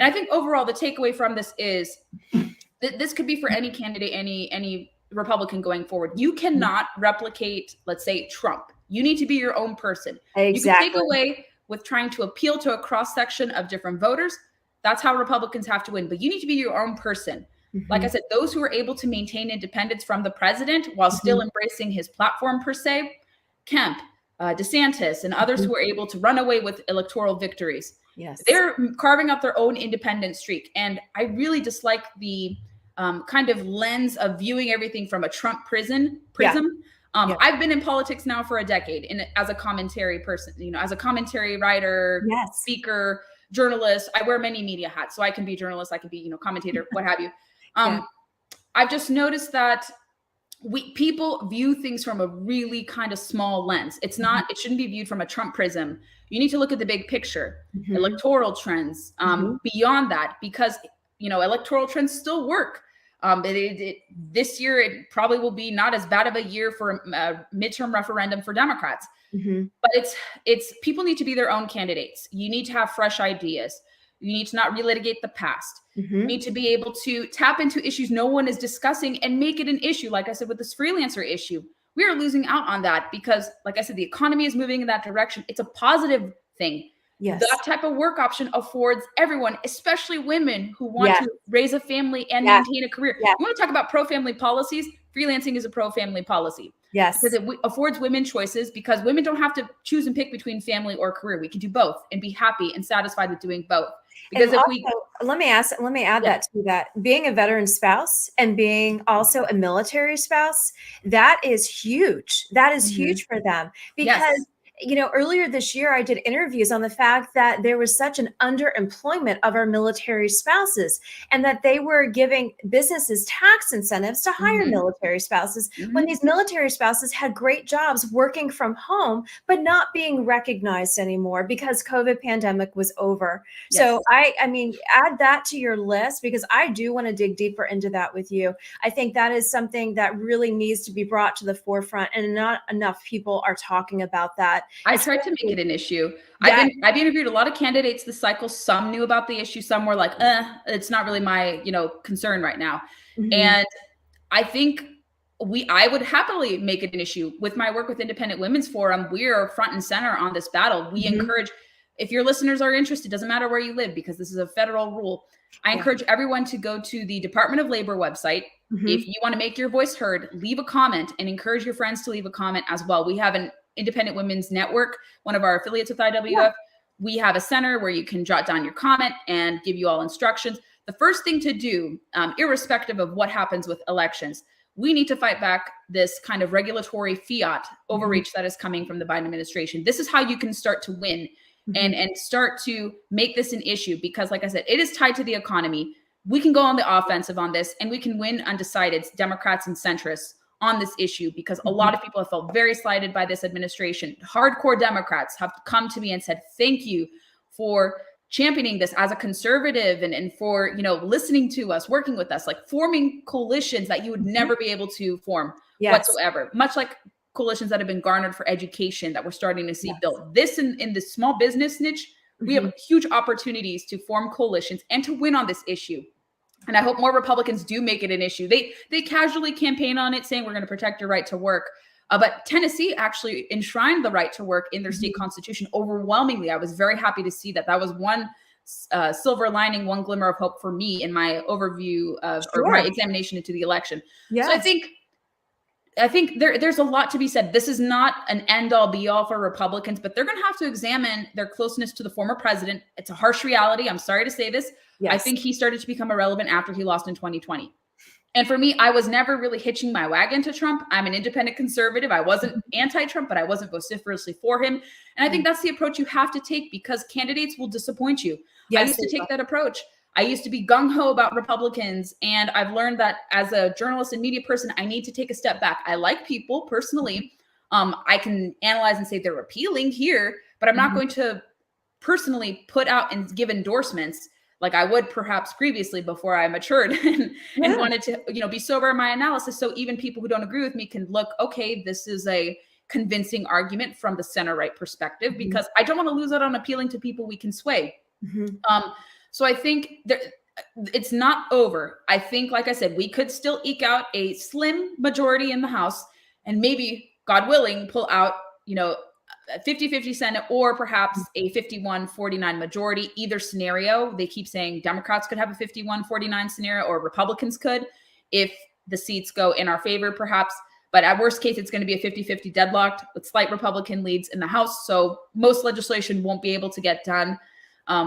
I think overall the takeaway from this is that this could be for any candidate, any Republican going forward. You cannot replicate, let's say, Trump. You need to be your own person. You can take away with trying to appeal to a cross section of different voters. That's how Republicans have to win. But you need to be your own person. Like I said, those who are able to maintain independence from the president while still embracing his platform per se, Kemp, DeSantis, and others who are able to run away with electoral victories. They're carving out their own independent streak. And I really dislike the kind of lens of viewing everything from a Trump prism. I've been in politics now for a decade, and as a commentary person, as a commentary writer, speaker, journalist. I wear many media hats, so I can be a journalist, I can be, commentator, what have you. I've just noticed that people view things from a really kind of small lens. It shouldn't be viewed from a Trump prism. You need to look at the big picture, electoral trends, beyond that, because, electoral trends still work. This year, it probably will be not as bad of a year for a midterm referendum for Democrats. But it's people need to be their own candidates. You need to have fresh ideas. You need to not relitigate the past. You need to be able to tap into issues no one is discussing and make it an issue. Like I said, with this freelancer issue, we are losing out on that because, like I said, the economy is moving in that direction. It's a positive thing. That type of work option affords everyone, especially women who want to raise a family and maintain a career. You want to talk about pro-family policies? Freelancing is a pro-family policy. Because it affords women choices, because women don't have to choose and pick between family or career. We can do both and be happy and satisfied with doing both. Because let me add that to that. Being a veteran spouse and being also a military spouse, that is huge. That is huge for them, because earlier this year, I did interviews on the fact that there was such an underemployment of our military spouses, and that they were giving businesses tax incentives to hire military spouses when these military spouses had great jobs working from home, but not being recognized anymore because COVID pandemic was over. So I mean, add that to your list, because I do want to dig deeper into that with you. I think that is something that really needs to be brought to the forefront, and not enough people are talking about that. I tried to make it an issue. I've interviewed a lot of candidates this cycle. Some knew about the issue. Some were like, it's not really my, concern right now. And I think I would happily make it an issue. With my work with Independent Women's Forum, we are front and center on this battle. We encourage, if your listeners are interested, doesn't matter where you live, because this is a federal rule. I encourage everyone to go to the Department of Labor website. If you want to make your voice heard, leave a comment, and encourage your friends to leave a comment as well. We have an Independent Women's Network, one of our affiliates with IWF. we have a center where you can jot down your comment and give you all instructions. The first thing to do, irrespective of what happens with elections, we need to fight back this kind of regulatory fiat overreach that is coming from the Biden administration. This is how you can start to win and start to make this an issue, because like I said, it is tied to the economy. We can go on the offensive on this, and we can win undecideds, Democrats and centrists, on this issue, because a lot of people have felt very slighted by this administration. Hardcore Democrats have come to me and said, thank you for championing this as a conservative and for, listening to us, working with us, like forming coalitions that you would never be able to form whatsoever, much like coalitions that have been garnered for education that we're starting to see built. This in the small business niche, we have huge opportunities to form coalitions and to win on this issue. And I hope more Republicans do make it an issue. They casually campaign on it, saying we're going to protect your right to work. But Tennessee actually enshrined the right to work in their state constitution overwhelmingly. I was very happy to see that. That was one silver lining, one glimmer of hope for me in my overview of or my examination into the election. So I think there's a lot to be said. This is not an end-all be-all for Republicans, but they're going to have to examine their closeness to the former president. It's a harsh reality. I'm sorry to say this. I think he started to become irrelevant after he lost in 2020. And for me, I was never really hitching my wagon to Trump. I'm an independent conservative. I wasn't anti-Trump, but I wasn't vociferously for him. And I think that's the approach you have to take, because candidates will disappoint you. I used to take that approach. I used to be gung-ho about Republicans, and I've learned that as a journalist and media person, I need to take a step back. I like people personally. I can analyze and say they're appealing here, but I'm not going to personally put out and give endorsements like I would perhaps previously before I matured and wanted to, be sober in my analysis. So even people who don't agree with me can look, okay, this is a convincing argument from the center-right perspective, because I don't want to lose out on appealing to people we can sway. So I think it's not over. I think, like I said, we could still eke out a slim majority in the House and maybe, God willing, pull out, a 50-50 Senate, or perhaps a 51-49 majority. Either scenario, they keep saying Democrats could have a 51-49 scenario, or Republicans could, if the seats go in our favor, perhaps. But at worst case, it's going to be a 50-50 deadlocked with slight Republican leads in the House. So most legislation won't be able to get done.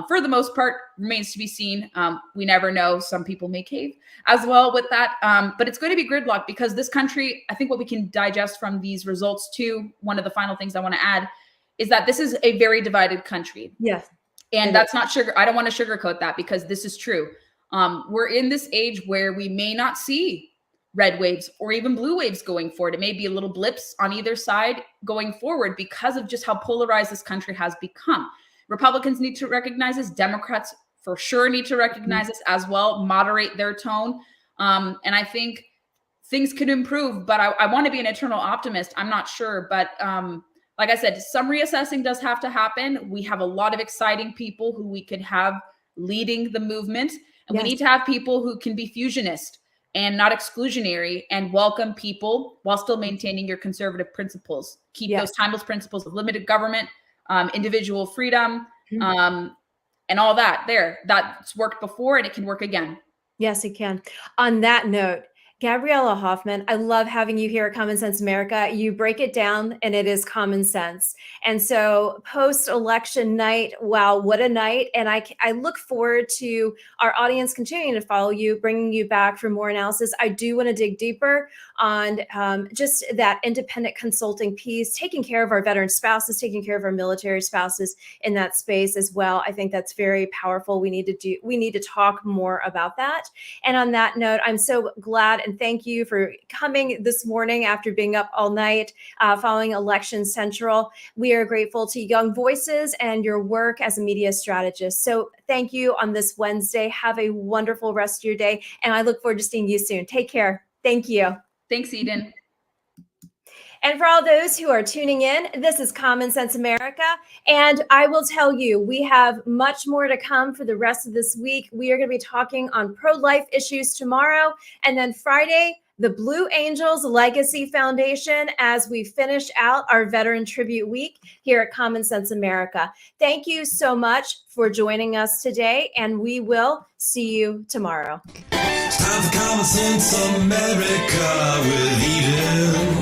For the most part, remains to be seen. We never know. Some people may cave as well with that. But it's going to be gridlock, because this country, I think what we can digest from these results too, one of the final things I want to add is that this is a very divided country. Yes. And that's not sugar. I don't want to sugarcoat that, because this is true. We're in this age where we may not see red waves or even blue waves going forward. It may be a little blips on either side going forward because of just how polarized this country has become. Republicans need to recognize this. Democrats for sure need to recognize this as well, moderate their tone. And I think things could improve, but I want to be an eternal optimist. I'm not sure. But like I said, some reassessing does have to happen. We have a lot of exciting people who we could have leading the movement. And we need to have people who can be fusionist and not exclusionary and welcome people while still maintaining your conservative principles. Keep those timeless principles of limited government, individual freedom, and all that there. That's worked before, and it can work again. Yes, it can. On that note, Gabriella Hoffman, I love having you here at Common Sense America. You break it down and it is common sense. And so post-election night, wow, what a night. And I look forward to our audience continuing to follow you, bringing you back for more analysis. I do want to dig deeper on just that independent consulting piece, taking care of our veteran spouses, taking care of our military spouses in that space as well. I think that's very powerful. We need to talk more about that. And on that note, I'm so glad and thank you for coming this morning after being up all night following Election Central. We are grateful to Young Voices and your work as a media strategist. So thank you on this Wednesday. Have a wonderful rest of your day. And I look forward to seeing you soon. Take care. Thank you. Thanks, Eden. And for all those who are tuning in, this is Common Sense America. And I will tell you, we have much more to come for the rest of this week. We are going to be talking on pro-life issues tomorrow. And then Friday, the Blue Angels Legacy Foundation, as we finish out our Veteran Tribute Week here at Common Sense America. Thank you so much for joining us today, and we will see you tomorrow. It's time for Common Sense America with Eden.